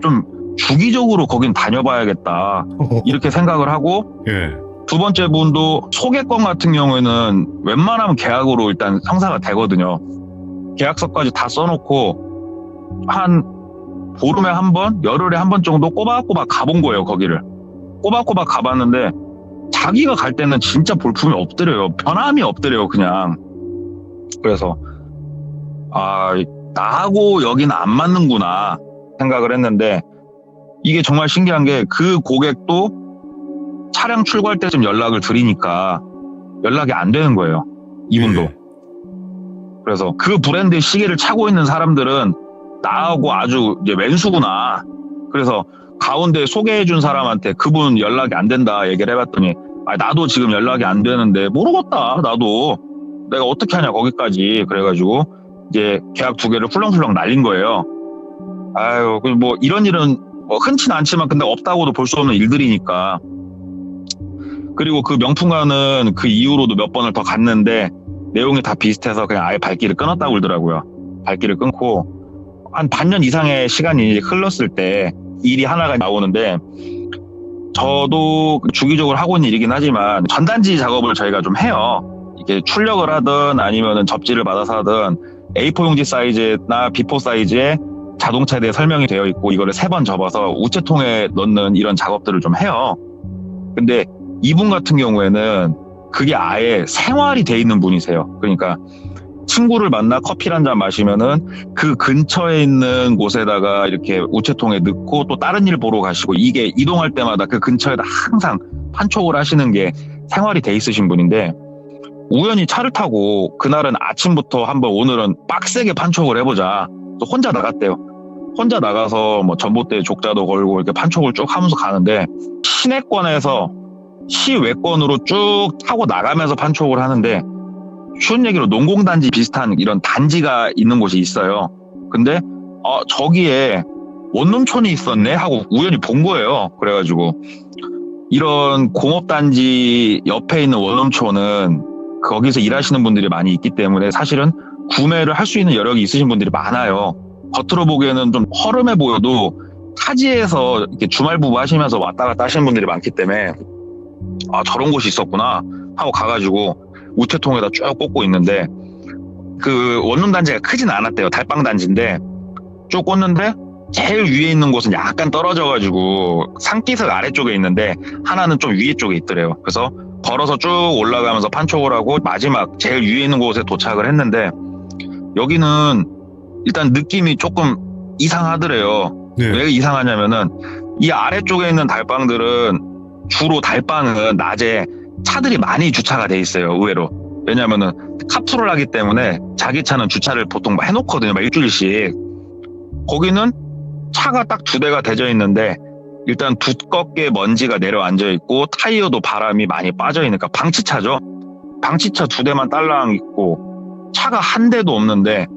좀 주기적으로 거긴 다녀봐야겠다. 이렇게 생각을 하고 예. 두 번째 분도 소개권 같은 경우에는 웬만하면 계약으로 일단 성사가 되거든요. 계약서까지 다 써놓고 한 보름에 한 번, 열흘에 한 번 정도 꼬박꼬박 가본 거예요, 거기를. 꼬박꼬박 가봤는데 자기가 갈 때는 진짜 볼품이 없더래요. 변함이 없더래요, 그냥. 그래서 나하고 여기는 안 맞는구나 생각을 했는데 이게 정말 신기한 게 그 고객도 차량 출고할 때쯤 연락을 드리니까 연락이 안 되는 거예요. 이분도. 예. 그래서 그 브랜드의 시계를 차고 있는 사람들은 나하고 아주 이제 왼수구나. 그래서 가운데 소개해준 사람한테 그분 연락이 안 된다 얘기를 해봤더니 나도 지금 연락이 안 되는데 모르겠다. 나도 내가 어떻게 하냐 거기까지. 그래가지고 이제 계약 2개를 훌렁훌렁 날린 거예요. 아유, 뭐 이런 일은 흔치는 않지만 근데 없다고도 볼 수 없는 일들이니까. 그리고 그 명품관은 그 이후로도 몇 번을 더 갔는데 내용이 다 비슷해서 그냥 아예 발길을 끊었다고 그러더라고요. 발길을 끊고 한 반년 이상의 시간이 흘렀을 때 일이 하나가 나오는데, 저도 주기적으로 하고 있는 일이긴 하지만 전단지 작업을 저희가 좀 해요. 이렇게 출력을 하든 아니면은 접지를 받아서 하든 A4 용지 사이즈나 B4 사이즈에 자동차에 대해 설명이 되어 있고 이거를 3번 접어서 우체통에 넣는 이런 작업들을 좀 해요. 근데 이분 같은 경우에는 그게 아예 생활이 돼 있는 분이세요. 그러니까 친구를 만나 커피를 한 잔 마시면은 그 근처에 있는 곳에다가 이렇게 우체통에 넣고 또 다른 일 보러 가시고, 이게 이동할 때마다 그 근처에다 항상 판촉을 하시는 게 생활이 돼 있으신 분인데, 우연히 차를 타고 그날은 아침부터 한번 오늘은 빡세게 판촉을 해보자. 또 혼자 나갔대요. 혼자 나가서 뭐 전봇대 족자도 걸고 이렇게 판촉을 쭉 하면서 가는데, 시내권에서 시외권으로 쭉 타고 나가면서 판촉을 하는데, 쉬운 얘기로 농공단지 비슷한 이런 단지가 있는 곳이 있어요. 근데 저기에 원룸촌이 있었네 하고 우연히 본 거예요. 그래가지고 이런 공업단지 옆에 있는 원룸촌은 거기서 일하시는 분들이 많이 있기 때문에 사실은 구매를 할 수 있는 여력이 있으신 분들이 많아요. 겉으로 보기에는 좀 허름해 보여도 타지에서 이렇게 주말 부부 하시면서 왔다 갔다 하시는 분들이 많기 때문에 저런 곳이 있었구나 하고 가가지고 우체통에다 쭉 꽂고 있는데, 그 원룸 단지가 크진 않았대요. 달방 단지인데 쭉 꽂는데 제일 위에 있는 곳은 약간 떨어져가지고 산기슭 아래쪽에 있는데 하나는 좀 위에 쪽에 있더래요. 그래서 걸어서 쭉 올라가면서 판촉을 하고 마지막 제일 위에 있는 곳에 도착을 했는데, 여기는 일단 느낌이 조금 이상하더래요. 네. 왜 이상하냐면은 이 아래쪽에 있는 달방들은 주로 달방은 낮에 차들이 많이 주차가 돼 있어요. 의외로. 왜냐면은 카풀을 하기 때문에 자기 차는 주차를 보통 해놓거든요. 막 일주일씩. 거기는 차가 딱 2대가 대져 있는데 일단 두껍게 먼지가 내려앉아 있고 타이어도 바람이 많이 빠져 있으니까 방치차죠. 방치차 2대만 딸랑 있고 차가 한 대도 없는데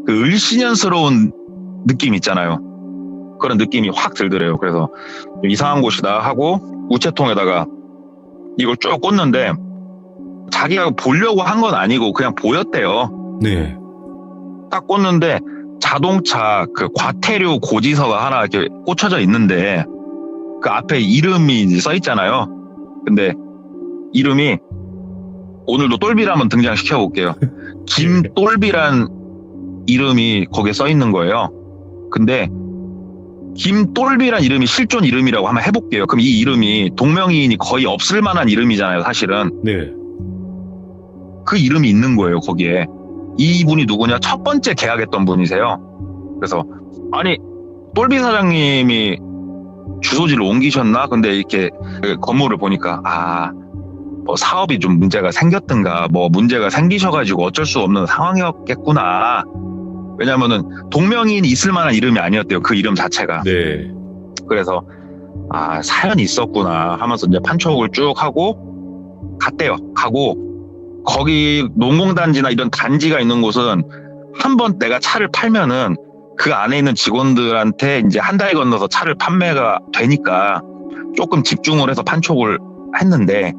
그 을씨년스러운 느낌 있잖아요. 그런 느낌이 확 들더래요. 그래서 좀 이상한 곳이다 하고 우체통에다가 이걸 쭉 꽂는데, 자기가 보려고 한 건 아니고 그냥 보였대요. 네. 딱 꽂는데 자동차 그 과태료 고지서가 하나 이렇게 꽂혀져 있는데 그 앞에 이름이 이제 써 있잖아요. 근데 이름이, 오늘도 똘비를 한번 등장시켜 볼게요. 김똘비란 이름이 거기에 써 있는 거예요. 근데 김똘비란 이름이 실존 이름이라고 한번 해볼게요. 그럼 이 이름이 동명이인이 거의 없을 만한 이름이잖아요, 사실은. 네. 그 이름이 있는 거예요, 거기에. 이분이 누구냐? 첫 번째 계약했던 분이세요. 그래서 아니, 똘비 사장님이 주소지를 옮기셨나? 근데 이렇게 그 건물을 보니까 뭐 사업이 좀 문제가 생겼든가 뭐 문제가 생기셔가지고 어쩔 수 없는 상황이었겠구나. 왜냐면은 동명이인이 있을 만한 이름이 아니었대요. 그 이름 자체가. 네. 그래서 사연이 있었구나 하면서 이제 판촉을 쭉 하고 갔대요. 가고 거기 농공단지나 이런 단지가 있는 곳은 한번 내가 차를 팔면은 그 안에 있는 직원들한테 이제 한 달 건너서 차를 판매가 되니까 조금 집중을 해서 판촉을 했는데,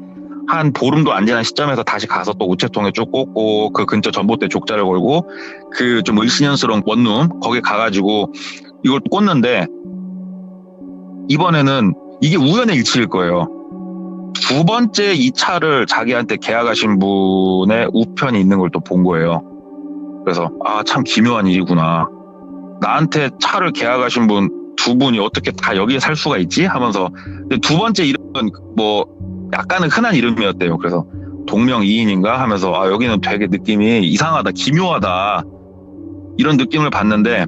한 보름도 안 지난 시점에서 다시 가서 또 우체통에 쭉 꽂고 그 근처 전봇대 족자를 걸고 그 좀 을씨년스러운 원룸 거기 가가지고 이걸 꽂는데, 이번에는 이게 우연의 일치일 거예요. 2번째 이 차를 자기한테 계약하신 분의 우편이 있는 걸 또 본 거예요. 그래서 참 기묘한 일이구나. 나한테 차를 계약하신 분 2분이 어떻게 다 여기에 살 수가 있지? 하면서, 근데 2번째 이름은 뭐 약간은 흔한 이름이었대요. 그래서 동명이인인가 하면서 여기는 되게 느낌이 이상하다, 기묘하다, 이런 느낌을 받는데,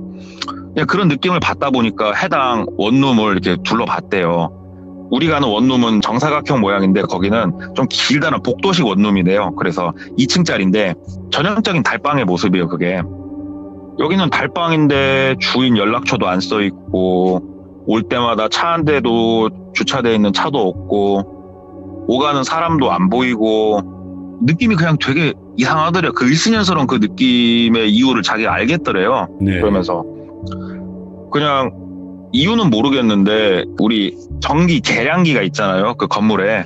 그냥 그런 느낌을 받다 보니까 해당 원룸을 이렇게 둘러봤대요. 우리가 아는 원룸은 정사각형 모양인데 거기는 좀 길다란 복도식 원룸이래요. 그래서 2층짜리인데 전형적인 달방의 모습이에요, 그게. 여기는 달방인데 주인 연락처도 안 써 있고 올 때마다 차 한 대도 주차되어 있는 차도 없고 오가는 사람도 안 보이고 느낌이 그냥 되게 이상하더래요. 그 일신연스러운 그 느낌의 이유를 자기가 알겠더래요. 네. 그러면서 그냥 이유는 모르겠는데 우리 전기 계량기가 있잖아요. 그 건물에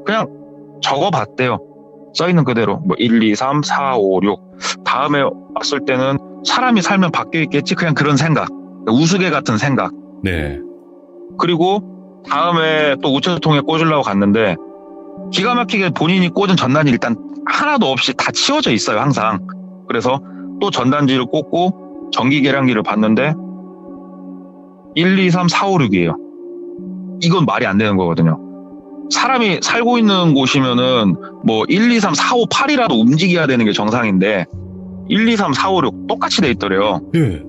그냥 적어봤대요. 써있는 그대로 뭐 1, 2, 3, 4, 5, 6 다음에 왔을 때는 사람이 살면 바뀌어 있겠지. 그냥 그런 생각, 우스개 같은 생각. 네. 그리고 다음에 또 우체통에 꽂으려고 갔는데 기가 막히게 본인이 꽂은 전단지 일단 하나도 없이 다 치워져 있어요, 항상. 그래서 또 전단지를 꽂고 전기 계량기를 봤는데 1, 2, 3, 4, 5, 6이에요. 이건 말이 안 되는 거거든요. 사람이 살고 있는 곳이면은 뭐 1, 2, 3, 4, 5, 8이라도 움직여야 되는 게 정상인데 1, 2, 3, 4, 5, 6 똑같이 돼 있더래요. 예.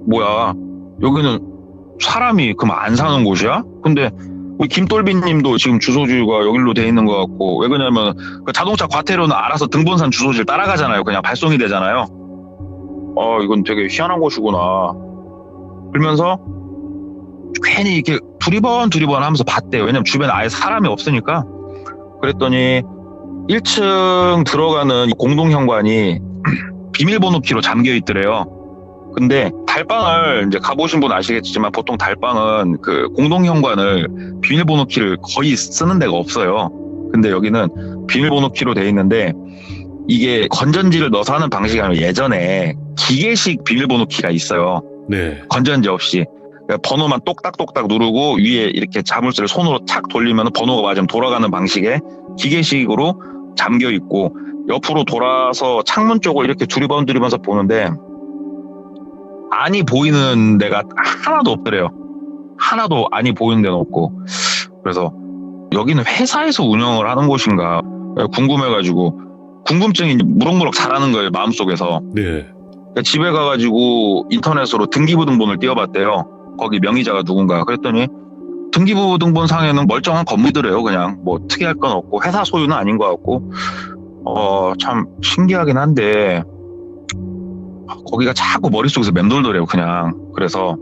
뭐야, 여기는 사람이 그럼 안 사는 곳이야? 근데 우리 김돌빈님도 지금 주소지가 여기로 돼 있는 것 같고, 왜 그러냐면 그 자동차 과태료는 알아서 등본산 주소지를 따라가잖아요. 그냥 발송이 되잖아요. 이건 되게 희한한 곳이구나. 그러면서 괜히 이렇게 두리번 하면서 봤대요. 왜냐면 주변에 아예 사람이 없으니까. 그랬더니 1층 들어가는 공동현관이 비밀번호 키로 잠겨 있더래요. 근데 달방을 이제 가보신 분 아시겠지만 보통 달방은 그 공동현관을 비밀번호 키를 거의 쓰는 데가 없어요. 근데 여기는 비밀번호 키로 돼 있는데 이게 건전지를 넣어서 하는 방식이 아니라 예전에 기계식 비밀번호 키가 있어요. 네. 건전지 없이. 그러니까 번호만 똑딱똑딱 누르고 위에 이렇게 자물쇠를 손으로 착 돌리면 번호가 맞으면 돌아가는 방식의 기계식으로 잠겨 있고 옆으로 돌아서 창문 쪽을 이렇게 두리번두리면서 보는데 안이 보이는 데가 하나도 없더래요. 하나도 안이 보이는 데는 없고. 그래서 여기는 회사에서 운영을 하는 곳인가 궁금해가지고 궁금증이 무럭무럭 자라는 거예요, 마음속에서. 네. 그러니까 집에 가가지고 인터넷으로 등기부등본을 띄워봤대요. 거기 명의자가 누군가. 그랬더니 등기부등본상에는 멀쩡한 건물이더래요. 그냥 뭐 특이할 건 없고 회사 소유는 아닌 것 같고. 참 신기하긴 한데 거기가 자꾸 머릿속에서 맴돌더래요, 그냥. 그래서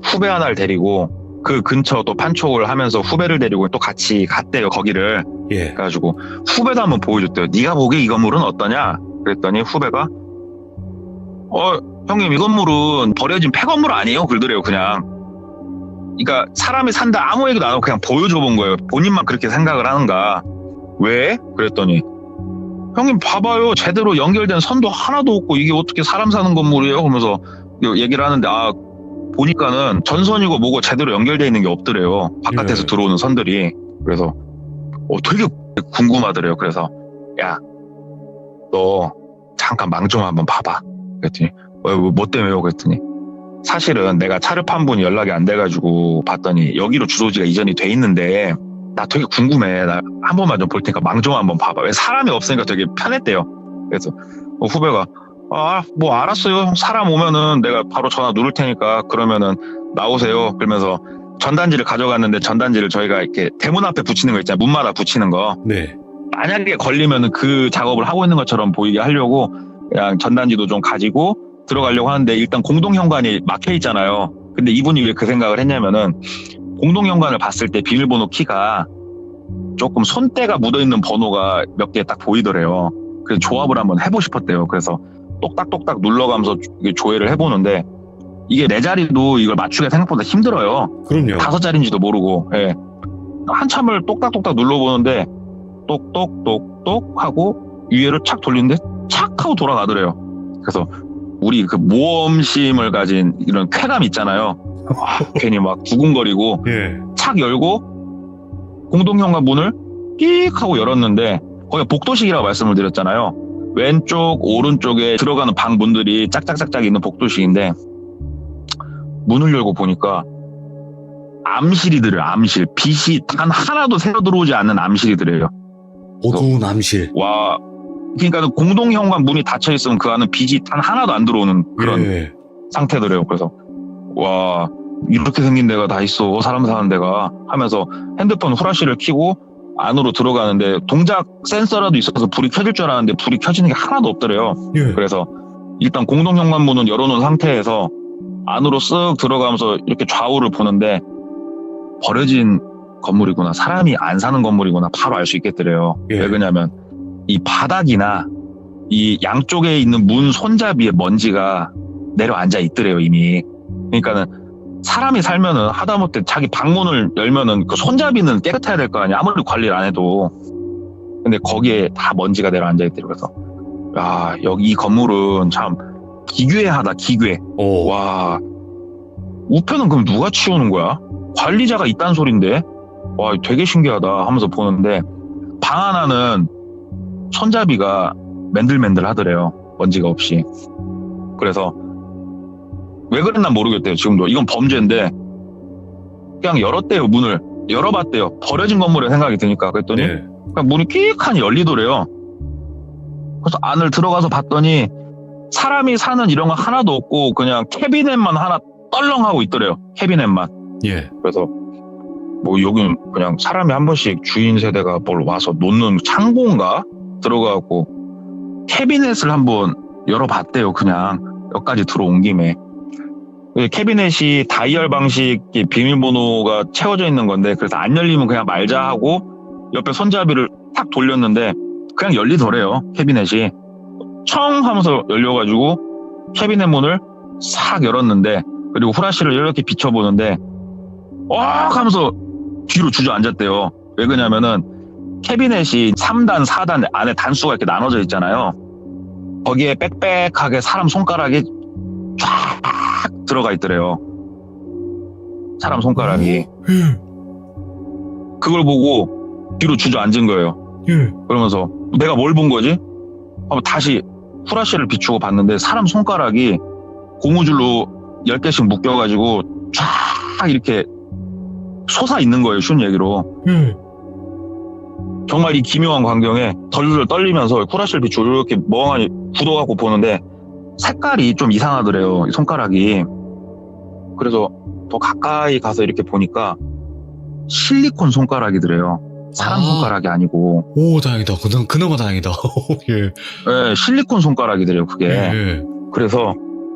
후배 하나를 데리고 그 근처 또 판촉을 하면서 후배를 데리고 또 같이 갔대요, 거기를. 예. 그래가지고 후배도 한번 보여줬대요. 네가 보기에 이 건물은 어떠냐? 그랬더니 후배가 형님 이 건물은 버려진 폐건물 아니에요? 그러더래요, 그냥. 그러니까 사람이 산다 아무 얘기도 안 하고 그냥 보여줘 본 거예요. 본인만 그렇게 생각을 하는가. 왜? 그랬더니 형님 봐봐요, 제대로 연결된 선도 하나도 없고 이게 어떻게 사람 사는 건물이에요? 그러면서 얘기를 하는데 보니까는 전선이고 뭐고 제대로 연결되어 있는 게 없더래요, 바깥에서 네. 들어오는 들어오는 선들이. 그래서 되게 궁금하더래요. 그래서 야, 너 잠깐 망 좀 한번 봐봐. 그랬더니 뭐 때문에요? 그랬더니 사실은 내가 차를 판 분이 연락이 안 돼가지고 봤더니 여기로 주소지가 이전이 돼 있는데 나 되게 궁금해. 나 한 번만 좀 볼 테니까 망 좀 한번 봐봐. 왜 사람이 없으니까 되게 편했대요. 그래서 후배가 뭐 알았어요. 사람 오면은 내가 바로 전화 누를 테니까 그러면은 나오세요. 그러면서 전단지를 가져갔는데 전단지를 저희가 이렇게 대문 앞에 붙이는 거 있잖아요. 문마다 붙이는 거. 네. 만약에 걸리면은 그 작업을 하고 있는 것처럼 보이게 하려고 그냥 전단지도 좀 가지고 들어가려고 하는데 일단 공동현관이 막혀 있잖아요. 근데 이분이 왜 그 생각을 했냐면은 공동현관을 봤을 때 비밀번호 키가 조금 손때가 묻어있는 번호가 몇 개 딱 보이더래요. 그래서 조합을 한번 해보고 싶었대요. 그래서 똑딱똑딱 눌러가면서 조회를 해보는데 이게 네 자리도 이걸 맞추기가 생각보다 힘들어요. 그럼요. 5자리인지도 모르고. 예. 한참을 똑딱똑딱 눌러보는데 똑똑똑똑 하고 위에를 착 돌리는데 착 하고 돌아가더래요. 그래서 우리 그 모험심을 가진 이런 쾌감 있잖아요. 괜히 막 두근거리고 예. 착 열고 공동현관 문을 끽 하고 열었는데 거기가 복도식이라고 말씀을 드렸잖아요. 왼쪽 오른쪽에 들어가는 방 문들이 짝짝짝짝 있는 복도식인데 문을 열고 보니까 암실이더래요. 암실. 빛이 단 하나도 새어 들어오지 않는 암실이더래요. 어두운 암실. 와, 그러니까 공동현관 문이 닫혀 있으면 그 안은 빛이 단 하나도 안 들어오는 그런 예. 상태더래요. 그래서 와, 이렇게 생긴 데가 다 있어. 사람 사는 데가 하면서 핸드폰 후라시를 켜고 안으로 들어가는데 동작 센서라도 있어서 불이 켜질 줄 알았는데 불이 켜지는 게 하나도 없더래요. 예. 그래서 일단 공동 현관문은 열어놓은 상태에서 안으로 쓱 들어가면서 이렇게 좌우를 보는데 버려진 건물이구나, 사람이 안 사는 건물이구나 바로 알 수 있겠더래요. 예. 왜 그러냐면 이 바닥이나 이 양쪽에 있는 문 손잡이에 먼지가 내려앉아 있더래요 이미. 그러니까는 사람이 살면은 하다못해 자기 방문을 열면은 그 손잡이는 깨끗해야 될 거 아니야, 아무리 관리를 안 해도. 근데 거기에 다 먼지가 내려앉아 있더래요. 그래서 야, 여기 이 건물은 참 기괴하다, 기괴. 오. 와, 우편은 그럼 누가 치우는 거야? 관리자가 있다는 소린데? 와, 되게 신기하다 하면서 보는데 방 하나는 손잡이가 맨들맨들 하더래요. 먼지가 없이. 그래서 왜 그랬나 모르겠대요. 지금도 이건 범죄인데 그냥 열었대요. 문을 열어봤대요. 버려진 건물에 생각이 드니까. 그랬더니 네. 그냥 문이 끽하니 열리더래요. 그래서 안을 들어가서 봤더니 사람이 사는 이런 거 하나도 없고 그냥 캐비넷만 하나 떨렁하고 있더래요. 캐비넷만. 예. 그래서 뭐 여기는 그냥 사람이 한 번씩 주인 세대가 뭘 와서 놓는 창고인가 들어가고 캐비넷을 한번 열어봤대요. 그냥 여기까지 들어온 김에. 캐비넷이 다이얼 방식 비밀번호가 채워져 있는 건데 그래서 안 열리면 그냥 말자 하고 옆에 손잡이를 탁 돌렸는데 그냥 열리더래요. 캐비넷이 청 하면서 열려가지고 캐비넷 문을 싹 열었는데 그리고 후라시를 이렇게 비춰보는데 하면서 뒤로 주저앉았대요. 왜 그러냐면은 캐비넷이 3단 4단 안에 단수가 이렇게 나눠져 있잖아요. 거기에 빽빽하게 사람 손가락이 쫙 들어가 있더래요. 사람 손가락이. 예. 그걸 보고 뒤로 주저앉은 거예요. 예. 그러면서 내가 뭘 본 거지? 한번 다시 후라시를 비추고 봤는데 사람 손가락이 고무줄로 10개씩 묶여가지고 쫙 이렇게 솟아 있는 거예요. 쉬운 얘기로. 예. 정말 이 기묘한 광경에 덜덜 떨리면서 후라시를 비추고 이렇게 멍하니 굳어갖고 보는데 색깔이 좀 이상하더래요. 이 손가락이. 그래서 더 가까이 가서 이렇게 보니까 실리콘 손가락이더래요. 사람 손가락이 아니고. 오, 다행이다. 그나마 다행이다. 예. 네, 실리콘 손가락이더래요. 그게. 예. 그래서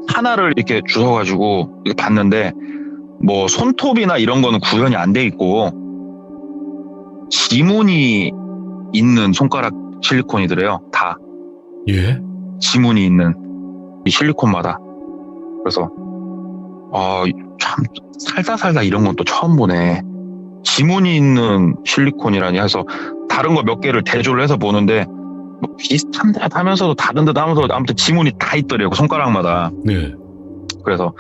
하나를 이렇게 주워가지고 이렇게 봤는데 뭐 손톱이나 이런 거는 구현이 안 돼 있고 지문이 있는 손가락 실리콘이더래요. 다 예. 지문이 있는 이 실리콘마다. 그래서 참 살다 이런 건 또 처음 보네. 지문이 있는 실리콘이라니 해서 다른 거 몇 개를 대조를 해서 보는데 뭐 비슷한 듯 하면서도 다른 듯 하면서 아무튼 지문이 다 있더래요. 손가락마다. 네. 그래서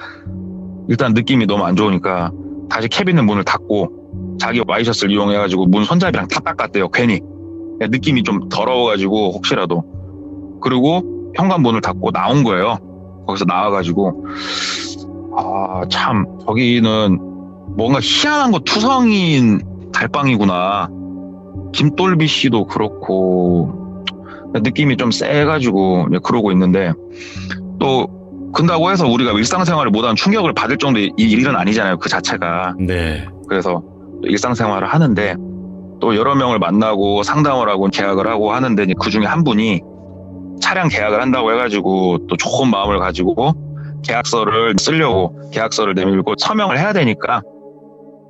일단 느낌이 너무 안 좋으니까 다시 캐비넷 문을 닫고 자기 와이셔츠를 이용해가지고 문 손잡이랑 다 닦았대요. 괜히. 느낌이 좀 더러워가지고 혹시라도. 그리고 현관문을 닫고 나온 거예요. 거기서 나와가지고 참 저기는 뭔가 희한한 거 투성인 달방이구나. 김돌비 씨도 그렇고 느낌이 좀 세가지고 그러고 있는데 또 근다고 해서 우리가 일상생활을 못하는 충격을 받을 정도의 이 일은 아니잖아요. 그 자체가. 네. 그래서 일상생활을 하는데 또 여러 명을 만나고 상담을 하고 계약을 하고 하는데 그 중에 한 분이 차량 계약을 한다고 해가지고 또 좋은 마음을 가지고 계약서를 쓰려고 계약서를 내밀고 서명을 해야 되니까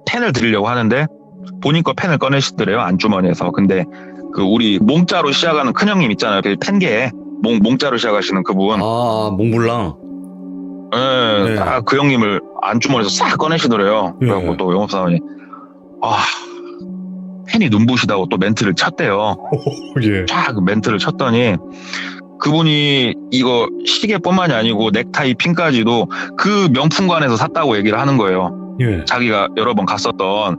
펜을 드리려고 하는데 본인 거 펜을 꺼내시더래요. 안주머니에서. 근데 그 우리 몽자로 시작하는 큰형님 있잖아요. 그 펜계에 몽자로 시작하시는 그분. 몽블랑. 네. 네. 그 형님을 안주머니에서 싹 꺼내시더래요. 예. 그래갖고 또 영업사원이 펜이 눈부시다고 또 멘트를 쳤대요. 예. 쫙 멘트를 쳤더니 그분이 이거 시계뿐만이 아니고 넥타이 핀까지도 그 명품관에서 샀다고 얘기를 하는 거예요. 예. 자기가 여러 번 갔었던.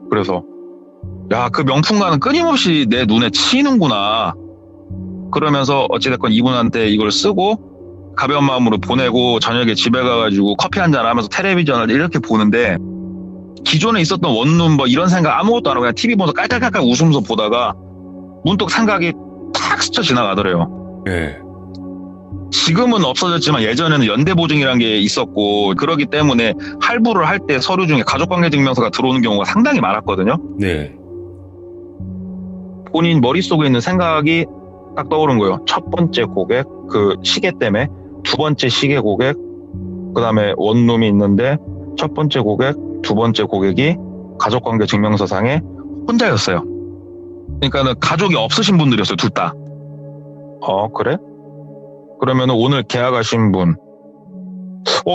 그래서 야, 그 명품관은 끊임없이 내 눈에 치이는구나. 그러면서 어찌됐건 이분한테 이걸 쓰고 가벼운 마음으로 보내고 저녁에 집에 가가지고 커피 한잔 하면서 텔레비전을 이렇게 보는데 기존에 있었던 원룸 뭐 이런 생각 아무것도 안 하고 그냥 TV 보면서 깔깔깔깔 웃으면서 보다가 문득 생각이 탁 스쳐 지나가더래요. 예. 지금은 없어졌지만 예전에는 연대보증이라는 게 있었고 그러기 때문에 할부를 할 때 서류 중에 가족관계증명서가 들어오는 경우가 상당히 많았거든요. 네. 본인 머릿속에 있는 생각이 딱 떠오른 거예요. 첫 번째 고객, 그 시계 때문에 두 번째 시계 고객, 그 다음에 원룸이 있는데 첫 번째 고객, 두 번째 고객이 가족관계증명서상에 혼자였어요. 그러니까는 가족이 없으신 분들이었어요, 둘 다. 그래? 그러면은 오늘 계약하신 분,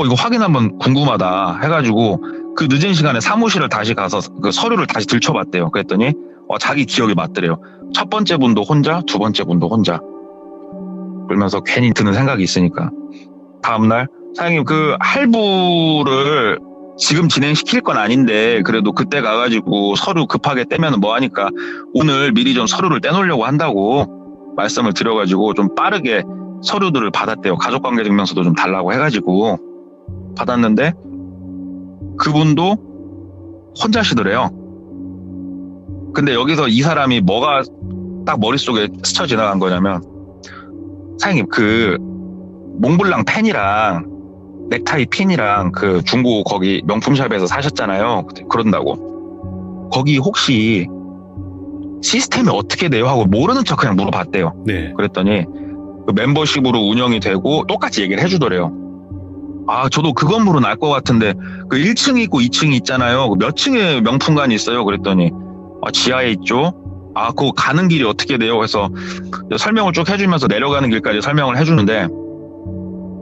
이거 확인 한번 궁금하다 해가지고 그 늦은 시간에 사무실을 다시 가서 그 서류를 다시 들춰봤대요. 그랬더니 자기 기억이 맞더래요. 첫 번째 분도 혼자, 두 번째 분도 혼자. 그러면서 괜히 드는 생각이 있으니까 다음날 사장님 그 할부를 지금 진행시킬 건 아닌데 그래도 그때 가가지고 서류 급하게 떼면 뭐하니까 오늘 미리 좀 서류를 떼놓으려고 한다고 말씀을 드려가지고 좀 빠르게 서류들을 받았대요. 가족관계증명서도 좀 달라고 해가지고 받았는데 그분도 혼자시더래요. 근데 여기서 이 사람이 뭐가 딱 머릿속에 스쳐 지나간 거냐면 사장님 그 몽블랑 펜이랑 넥타이 핀이랑 그 중고 거기 명품샵에서 사셨잖아요. 그런다고 거기 혹시 시스템이 어떻게 돼요? 하고 모르는 척 그냥 물어봤대요. 네. 그랬더니 그 멤버십으로 운영이 되고 똑같이 얘기를 해주더래요. 저도 그 건물은 알 것 같은데 그 1층이 있고 2층이 있잖아요. 몇 층에 명품관이 있어요? 그랬더니 지하에 있죠. 그거 가는 길이 어떻게 돼요? 그래서 설명을 쭉 해주면서 내려가는 길까지 설명을 해주는데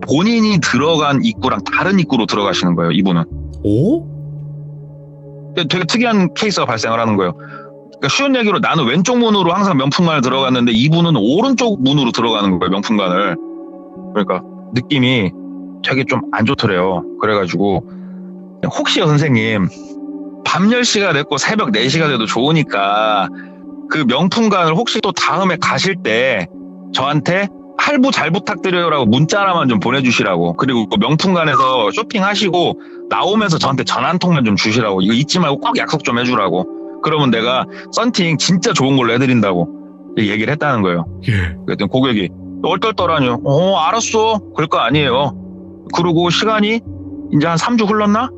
본인이 들어간 입구랑 다른 입구로 들어가시는 거예요, 이분은. 오? 되게 특이한 케이스가 발생을 하는 거예요. 그러니까 쉬운 얘기로 나는 왼쪽 문으로 항상 명품관을 들어갔는데 이분은 오른쪽 문으로 들어가는 거예요, 명품관을. 그러니까 느낌이 되게 좀 안 좋더래요. 그래가지고 혹시요 선생님 밤 10시가 됐고 새벽 4시가 돼도 좋으니까 그 명품관을 혹시 또 다음에 가실 때 저한테 할부 잘 부탁드려요라고 문자 하나만 좀 보내주시라고. 그리고 그 명품관에서 쇼핑하시고 나오면서 저한테 전화 한 통만 좀 주시라고. 이거 잊지 말고 꼭 약속 좀 해주라고. 그러면 내가 썬팅 진짜 좋은 걸로 해드린다고 얘기를 했다는 거예요. 예. 그랬더니 고객이 얼떨떨하니요. 알았어. 그럴 거 아니에요. 그리고 시간이 이제 한 3주 흘렀나?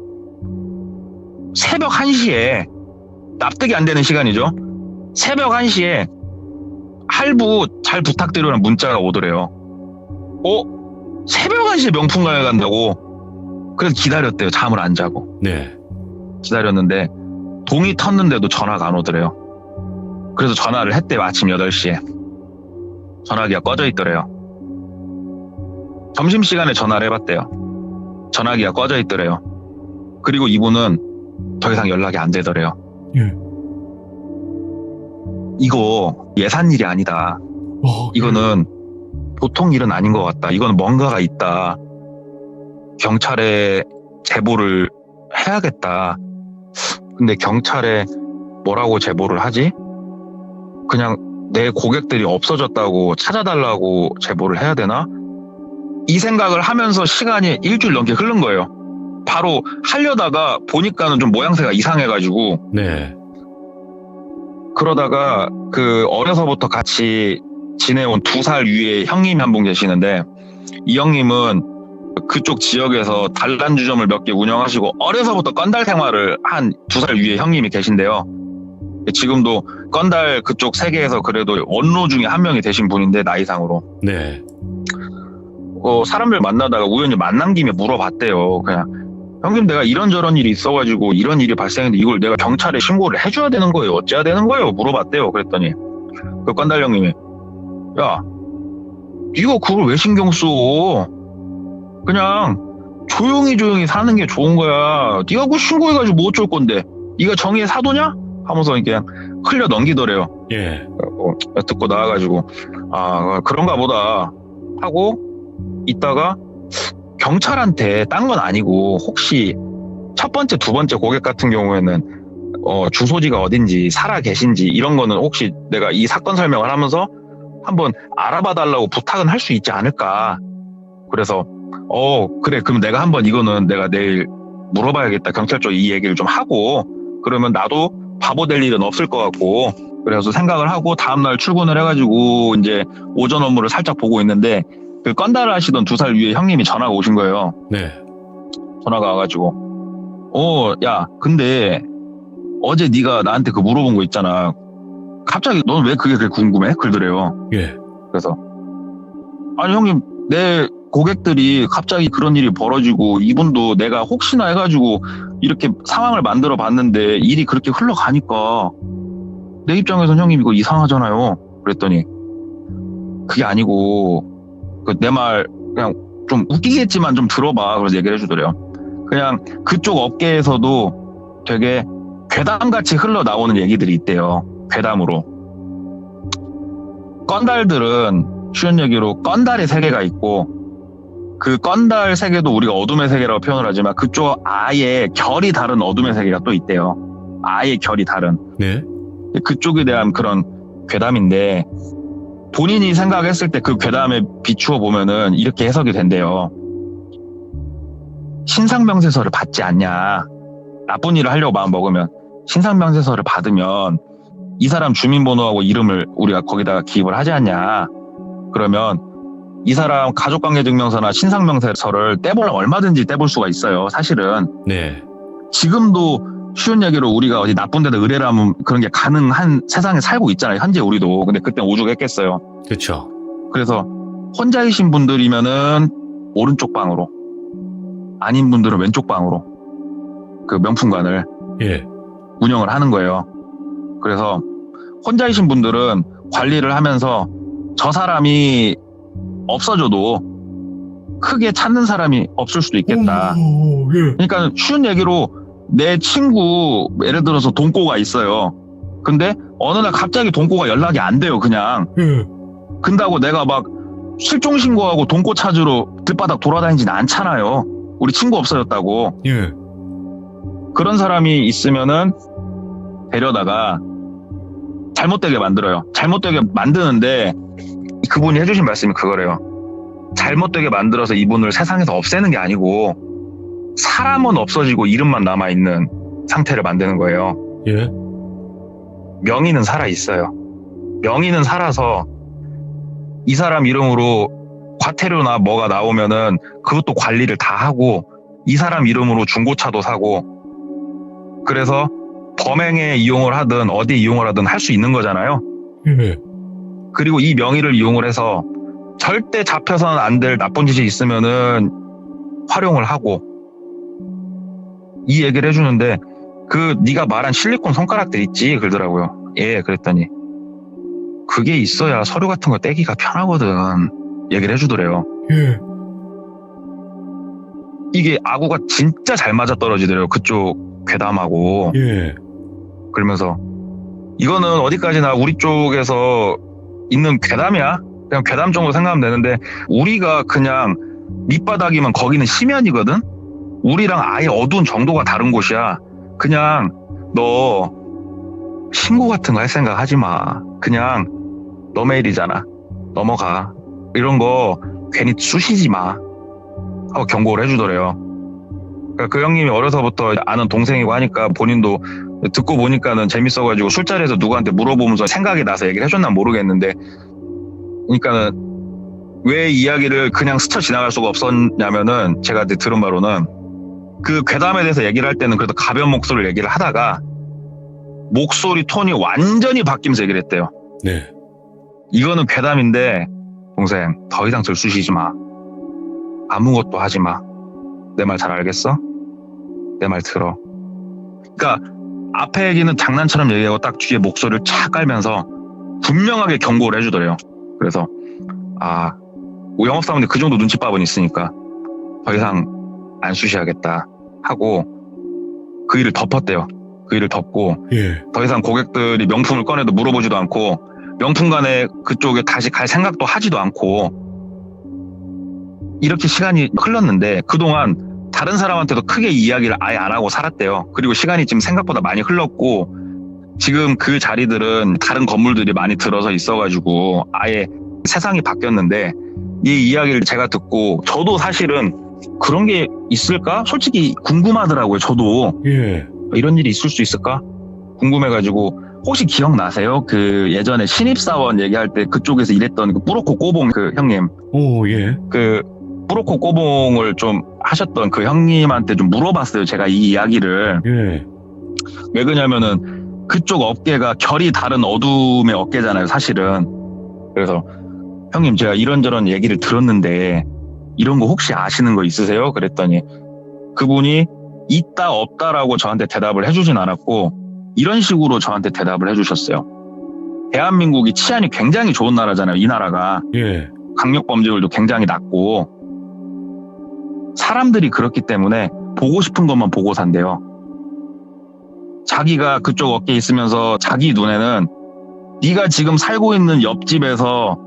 새벽 1시에 납득이 안 되는 시간이죠. 새벽 1시에 할부 잘 부탁드리라는 문자가 오더래요. 새벽 1시에 명품관에 간다고? 그래서 기다렸대요. 잠을 안 자고. 네. 기다렸는데 동이 텄는데도 전화가 안 오더래요. 그래서 전화를 했대요. 아침 8시에. 전화기가 꺼져 있더래요. 점심시간에 전화를 해봤대요. 전화기가 꺼져 있더래요. 그리고 이분은 더 이상 연락이 안 되더래요. 예. 이거 예산 일이 아니다. 이거는 보통 일은 아닌 것 같다. 이건 뭔가가 있다. 경찰에 제보를 해야겠다. 근데 경찰에 뭐라고 제보를 하지? 그냥 내 고객들이 없어졌다고 찾아달라고 제보를 해야 되나? 이 생각을 하면서 시간이 일주일 넘게 흐른 거예요. 바로 하려다가 보니까는 좀 모양새가 이상해가지고. 네. 그러다가 그 어려서부터 같이 지내온 2살 위에 형님이 한 분 계시는데 이 형님은 그쪽 지역에서 단란주점을 몇 개 운영하시고 어려서부터 건달 생활을 한 2살 위에 형님이 계신데요. 지금도 건달 그쪽 세계에서 그래도 원로 중에 한 명이 되신 분인데 나이상으로. 네. 사람들 만나다가 우연히 만난 김에 물어봤대요. 그냥 형님 내가 이런저런 일이 있어가지고 이런 일이 발생했는데 이걸 내가 경찰에 신고를 해줘야 되는 거예요? 어째야 되는 거예요? 물어봤대요. 그랬더니 그 건달 형님이 야 이거 그걸 왜 신경 써? 그냥 조용히 사는 게 좋은 거야. 네가 그거 신고해가지고 뭐 어쩔 건데? 네가 정의의 사도냐? 하면서 그냥 흘려 넘기더래요. 예. 듣고 나와가지고 그런가 보다 하고 있다가 경찰한테 딴 건 아니고 혹시 첫 번째, 두 번째 고객 같은 경우에는 주소지가 어딘지 살아 계신지 이런 거는 혹시 내가 이 사건 설명을 하면서 한번 알아봐 달라고 부탁은 할 수 있지 않을까. 그래서 그래 그럼 내가 한번 이거는 내가 내일 물어봐야겠다. 경찰 쪽 이 얘기를 좀 하고 그러면 나도 바보 될 일은 없을 것 같고 그래서 생각을 하고 다음날 출근을 해가지고 이제 오전 업무를 살짝 보고 있는데 그 건달을 하시던 2살 위에 형님이 전화가 오신 거예요. 네. 전화가 와가지고 야 근데 어제 네가 나한테 그 물어본 거 있잖아. 갑자기 넌 왜 그게 그렇게 궁금해? 그러더래요. 예. 그래서 아니 형님 내 고객들이 갑자기 그런 일이 벌어지고 이분도 내가 혹시나 해가지고 이렇게 상황을 만들어 봤는데 일이 그렇게 흘러가니까 내 입장에서는 형님 이거 이상하잖아요. 그랬더니 그게 아니고 내 말 그냥 좀 웃기겠지만 좀 들어봐. 그래서 얘기를 해주더래요. 그냥 그쪽 업계에서도 되게 괴담같이 흘러나오는 얘기들이 있대요. 괴담으로. 건달들은 쉬운 얘기로 건달의 세계가 있고 그 건달 세계도 우리가 어둠의 세계라고 표현을 하지만 그쪽 아예 결이 다른 어둠의 세계가 또 있대요. 아예 결이 다른. 네. 그쪽에 대한 그런 괴담인데 본인이 생각했을 때 그 괴담에 비추어 보면은 이렇게 해석이 된대요. 신상명세서를 받지 않냐. 나쁜 일을 하려고 마음 먹으면 신상명세서를 받으면 이 사람 주민번호하고 이름을 우리가 거기다가 기입을 하지 않냐. 그러면 이 사람 가족관계증명서나 신상명세서를 떼보려면 얼마든지 떼볼 수가 있어요. 사실은. 네. 지금도 쉬운 얘기로 우리가 어디 나쁜 데다 의뢰를 하면 그런 게 가능한 세상에 살고 있잖아요. 현재 우리도. 근데 그때 오죽했겠어요. 그렇죠. 그래서 혼자이신 분들이면은 오른쪽 방으로, 아닌 분들은 왼쪽 방으로 그 명품관을 예. 운영을 하는 거예요. 그래서 혼자이신 분들은 관리를 하면서 저 사람이 없어져도 크게 찾는 사람이 없을 수도 있겠다. 오, 예. 그러니까 쉬운 얘기로 내 친구 예를 들어서 돈꼬가 있어요. 근데 어느 날 갑자기 돈꼬가 연락이 안 돼요. 그냥. 예. 근다고 내가 막 실종 신고하고 돈꼬 찾으러 들바닥 돌아다니진 않잖아요. 우리 친구 없어졌다고. 예. 그런 사람이 있으면은 데려다가 잘못되게 만들어요. 잘못되게 만드는데 그분이 해주신 말씀이 그거래요. 잘못되게 만들어서 이분을 세상에서 없애는 게 아니고 사람은 없어지고 이름만 남아있는 상태를 만드는 거예요. 예. 명의는 살아있어요. 명의는 살아서 이 사람 이름으로 과태료나 뭐가 나오면은 그것도 관리를 다 하고 이 사람 이름으로 중고차도 사고 그래서 범행에 이용을 하든 어디 이용을 하든 할 수 있는 거잖아요. 예. 그리고 이 명의를 이용을 해서 절대 잡혀서는 안 될 나쁜 짓이 있으면은 활용을 하고 이 얘기를 해주는데 네가 말한 실리콘 손가락들 있지 그러더라고요. 예, 그랬더니 그게 있어야 서류 같은 거 떼기가 편하거든 얘기를 해주더래요. 예. 이게 아구가 진짜 잘 맞아떨어지더래요. 그쪽 괴담하고. 예. 그러면서 이거는 어디까지나 우리 쪽에서 있는 괴담이야. 그냥 괴담 정도 생각하면 되는데 우리가 그냥 밑바닥이면 거기는 심연이거든. 우리랑 아예 어두운 정도가 다른 곳이야. 그냥 너 신고 같은 거 할 생각 하지 마. 그냥 너 메일이잖아. 넘어가. 이런 거 괜히 쑤시지 마. 하고 경고를 해주더래요. 그러니까 그 형님이 어려서부터 아는 동생이고 하니까 본인도 듣고 보니까는 재밌어가지고 술자리에서 누구한테 물어보면서 생각이 나서 얘기를 해줬나 모르겠는데 그러니까는 왜 이야기를 그냥 스쳐 지나갈 수가 없었냐면은 제가 이제 들은 바로는 그 괴담에 대해서 얘기를 할 때는 그래도 가벼운 목소리를 얘기를 하다가 목소리 톤이 완전히 바뀌면서 얘기를 했대요. 네. 이거는 괴담인데 동생 더 이상 들쑤시지 마. 아무것도 하지 마. 내 말 잘 알겠어? 내 말 들어. 그러니까 앞에 얘기는 장난처럼 얘기하고 딱 뒤에 목소리를 착 깔면서 분명하게 경고를 해주더래요. 그래서 영업사원들 그 정도 눈치밥은 있으니까 더 이상 안 쑤셔야겠다 하고 그 일을 덮었대요. 그 일을 덮고 예. 더 이상 고객들이 명품을 꺼내도 물어보지도 않고 명품관에 그쪽에 다시 갈 생각도 하지도 않고 이렇게 시간이 흘렀는데 그동안 다른 사람한테도 크게 이야기를 아예 안 하고 살았대요. 그리고 시간이 지금 생각보다 많이 흘렀고 지금 그 자리들은 다른 건물들이 많이 들어서 있어가지고 아예 세상이 바뀌었는데 이 이야기를 제가 듣고 저도 사실은 그런 게 있을까? 솔직히 궁금하더라고요. 저도 예. 이런 일이 있을 수 있을까? 궁금해가지고 혹시 기억나세요? 그 예전에 신입사원 얘기할 때 그쪽에서 일했던 그 뿌로코 꼬봉 그 형님. 오, 예. 그 뿌로코 꼬봉을 좀 하셨던 그 형님한테 좀 물어봤어요. 제가 이 이야기를. 예. 왜 그러냐면은 그쪽 업계가 결이 다른 어둠의 업계잖아요, 사실은. 그래서 형님 제가 이런저런 얘기를 들었는데 이런 거 혹시 아시는 거 있으세요? 그랬더니 그분이 있다 없다라고 저한테 대답을 해주진 않았고 이런 식으로 저한테 대답을 해주셨어요. 대한민국이 치안이 굉장히 좋은 나라잖아요. 이 나라가. 예. 강력범죄율도 굉장히 낮고 사람들이 그렇기 때문에 보고 싶은 것만 보고 산대요. 자기가 그쪽 업계에 있으면서 자기 눈에는 네가 지금 살고 있는 옆집에서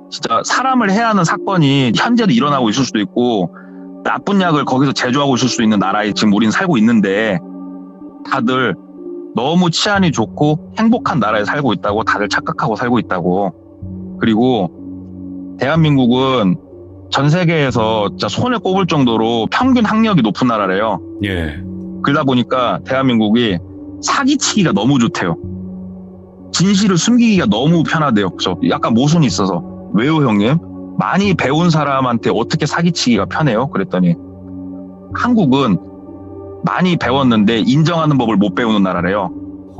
진짜 사람을 해야 하는 사건이 현재도 일어나고 있을 수도 있고 나쁜 약을 거기서 제조하고 있을 수 있는 나라에 지금 우린 살고 있는데 다들 너무 치안이 좋고 행복한 나라에 살고 있다고 다들 착각하고 살고 있다고. 그리고 대한민국은 전 세계에서 진짜 손에 꼽을 정도로 평균 학력이 높은 나라래요. 예. 그러다 보니까 대한민국이 사기치기가 너무 좋대요. 진실을 숨기기가 너무 편하대요. 그래서 약간 모순이 있어서. 왜요, 형님? 많이 배운 사람한테 어떻게 사기치기가 편해요? 그랬더니 한국은 많이 배웠는데 인정하는 법을 못 배우는 나라래요.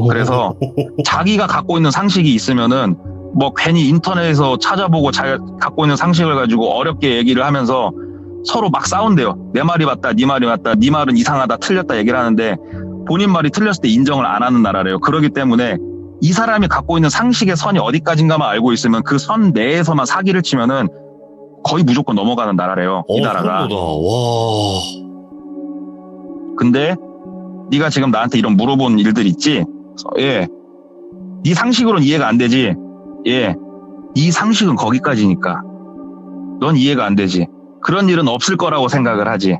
그래서 자기가 갖고 있는 상식이 있으면은 뭐 괜히 인터넷에서 찾아보고 자기가 갖고 있는 상식을 가지고 어렵게 얘기를 하면서 서로 막 싸운대요. 내 말이 맞다, 네 말이 맞다, 네 말은 이상하다, 틀렸다 얘기를 하는데 본인 말이 틀렸을 때 인정을 안 하는 나라래요. 그렇기 때문에 이 사람이 갖고 있는 상식의 선이 어디까지인가만 알고 있으면 그 선 내에서만 사기를 치면은 거의 무조건 넘어가는 나라래요. 이 나라가. 그런거다. 와. 근데 네가 지금 나한테 이런 물어본 일들 있지? 예. 네 상식으로는 이해가 안 되지? 예. 네 상식은 거기까지니까. 넌 이해가 안 되지. 그런 일은 없을 거라고 생각을 하지.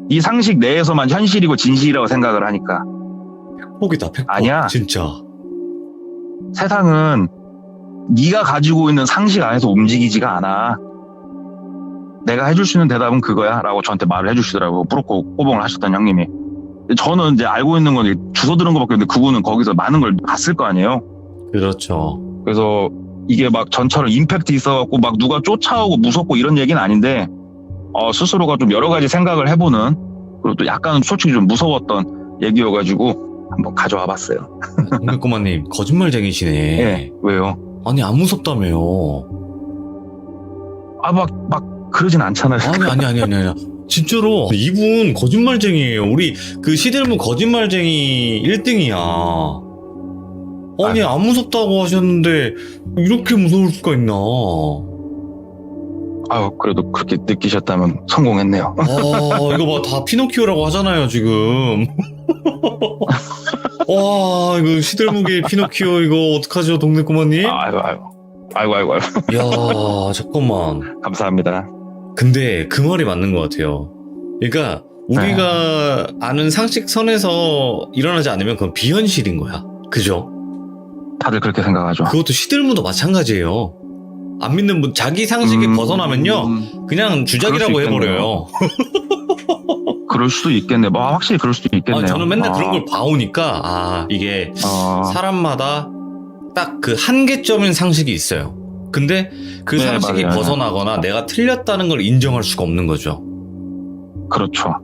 네 상식 내에서만 현실이고 진실이라고 생각을 하니까. 팩폭이다, 팩폭. 아니야. 진짜. 세상은 네가 가지고 있는 상식 안에서 움직이지가 않아. 내가 해줄 수 있는 대답은 그거야 라고 저한테 말을 해주시더라고요. 뿌로코 꼬봉을 하셨던 형님이. 저는 이제 알고 있는 건 주워 들은 것밖에 없는데 그분은 거기서 많은 걸 봤을 거 아니에요. 그렇죠. 그래서 이게 막 전처럼 임팩트 있어갖고 막 누가 쫓아오고 무섭고 이런 얘기는 아닌데 스스로가 좀 여러 가지 생각을 해보는, 그리고 또 약간 솔직히 좀 무서웠던 얘기여가지고 한번 가져와 봤어요. 동백꼬마님 거짓말쟁이시네. 예. 왜요? 아니 안 무섭다며요. 막 그러진 않잖아요. 아니. 진짜로 이분 거짓말쟁이에요. 우리 그 시들무 거짓말쟁이 1등이야. 아니 안 무섭다고 하셨는데 이렇게 무서울 수가 있나. 아유, 그래도 그렇게 느끼셨다면 성공했네요. 이거 봐, 다 피노키오라고 하잖아요 지금. 와, 이거 시들무게 피노키오 이거 어떡하죠, 동네꼬마님? 아이고. 야, 잠깐만. 감사합니다. 근데 그 말이 맞는 것 같아요. 그러니까 우리가 아는 상식선에서 일어나지 않으면 그건 비현실인 거야. 그죠? 다들 그렇게 생각하죠. 그것도 시들무도 마찬가지예요. 안 믿는 분, 자기 상식에 벗어나면요 그냥 주작이라고 해버려요. 그럴 수도 있겠네. 확실히 그럴 수도 있겠네요. 저는 맨날 그런 걸 봐오니까 이게 사람마다 딱 그 한계점인 상식이 있어요. 근데 그 네, 상식이 맞아요. 벗어나거나 내가 틀렸다는 걸 인정할 수가 없는 거죠. 그렇죠.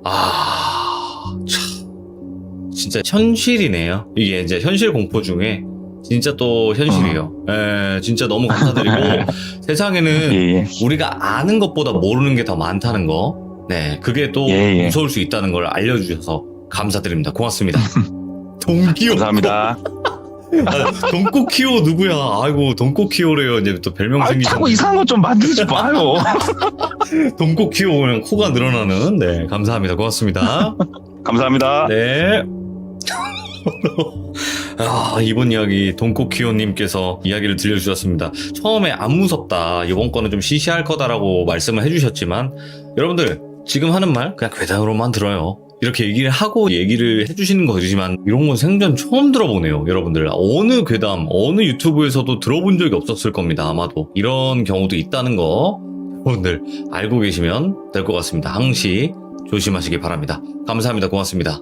참 진짜 현실이네요. 이게 이제 현실 공포 중에 진짜 또 현실이에요. 진짜 너무 감사드리고 세상에는 예. 우리가 아는 것보다 모르는 게 더 많다는 거, 그게 또 예. 무서울 수 있다는 걸 알려주셔서 감사드립니다. 고맙습니다. 동키오. 감사합니다. 돈코키오 누구야? 아이고 돈코키오래요. 이제 또 별명 생기셨네. 자꾸 이상한 것 좀 만들지 마요. 돈코키오 그냥 코가 늘어나는. 감사합니다. 고맙습니다. 감사합니다. 네. 이번 이야기 돈코키오님께서 이야기를 들려주셨습니다. 처음에 안 무섭다, 이번 거는 좀 시시할 거다라고 말씀을 해주셨지만 여러분들 지금 하는 말 그냥 괴담으로만 들어요. 이렇게 얘기를 하고 얘기를 해주시는 거지만 이런 건 생전 처음 들어보네요. 여러분들 어느 괴담 어느 유튜브에서도 들어본 적이 없었을 겁니다. 아마도 이런 경우도 있다는 거 여러분들 알고 계시면 될 것 같습니다. 항시 조심하시기 바랍니다. 감사합니다. 고맙습니다.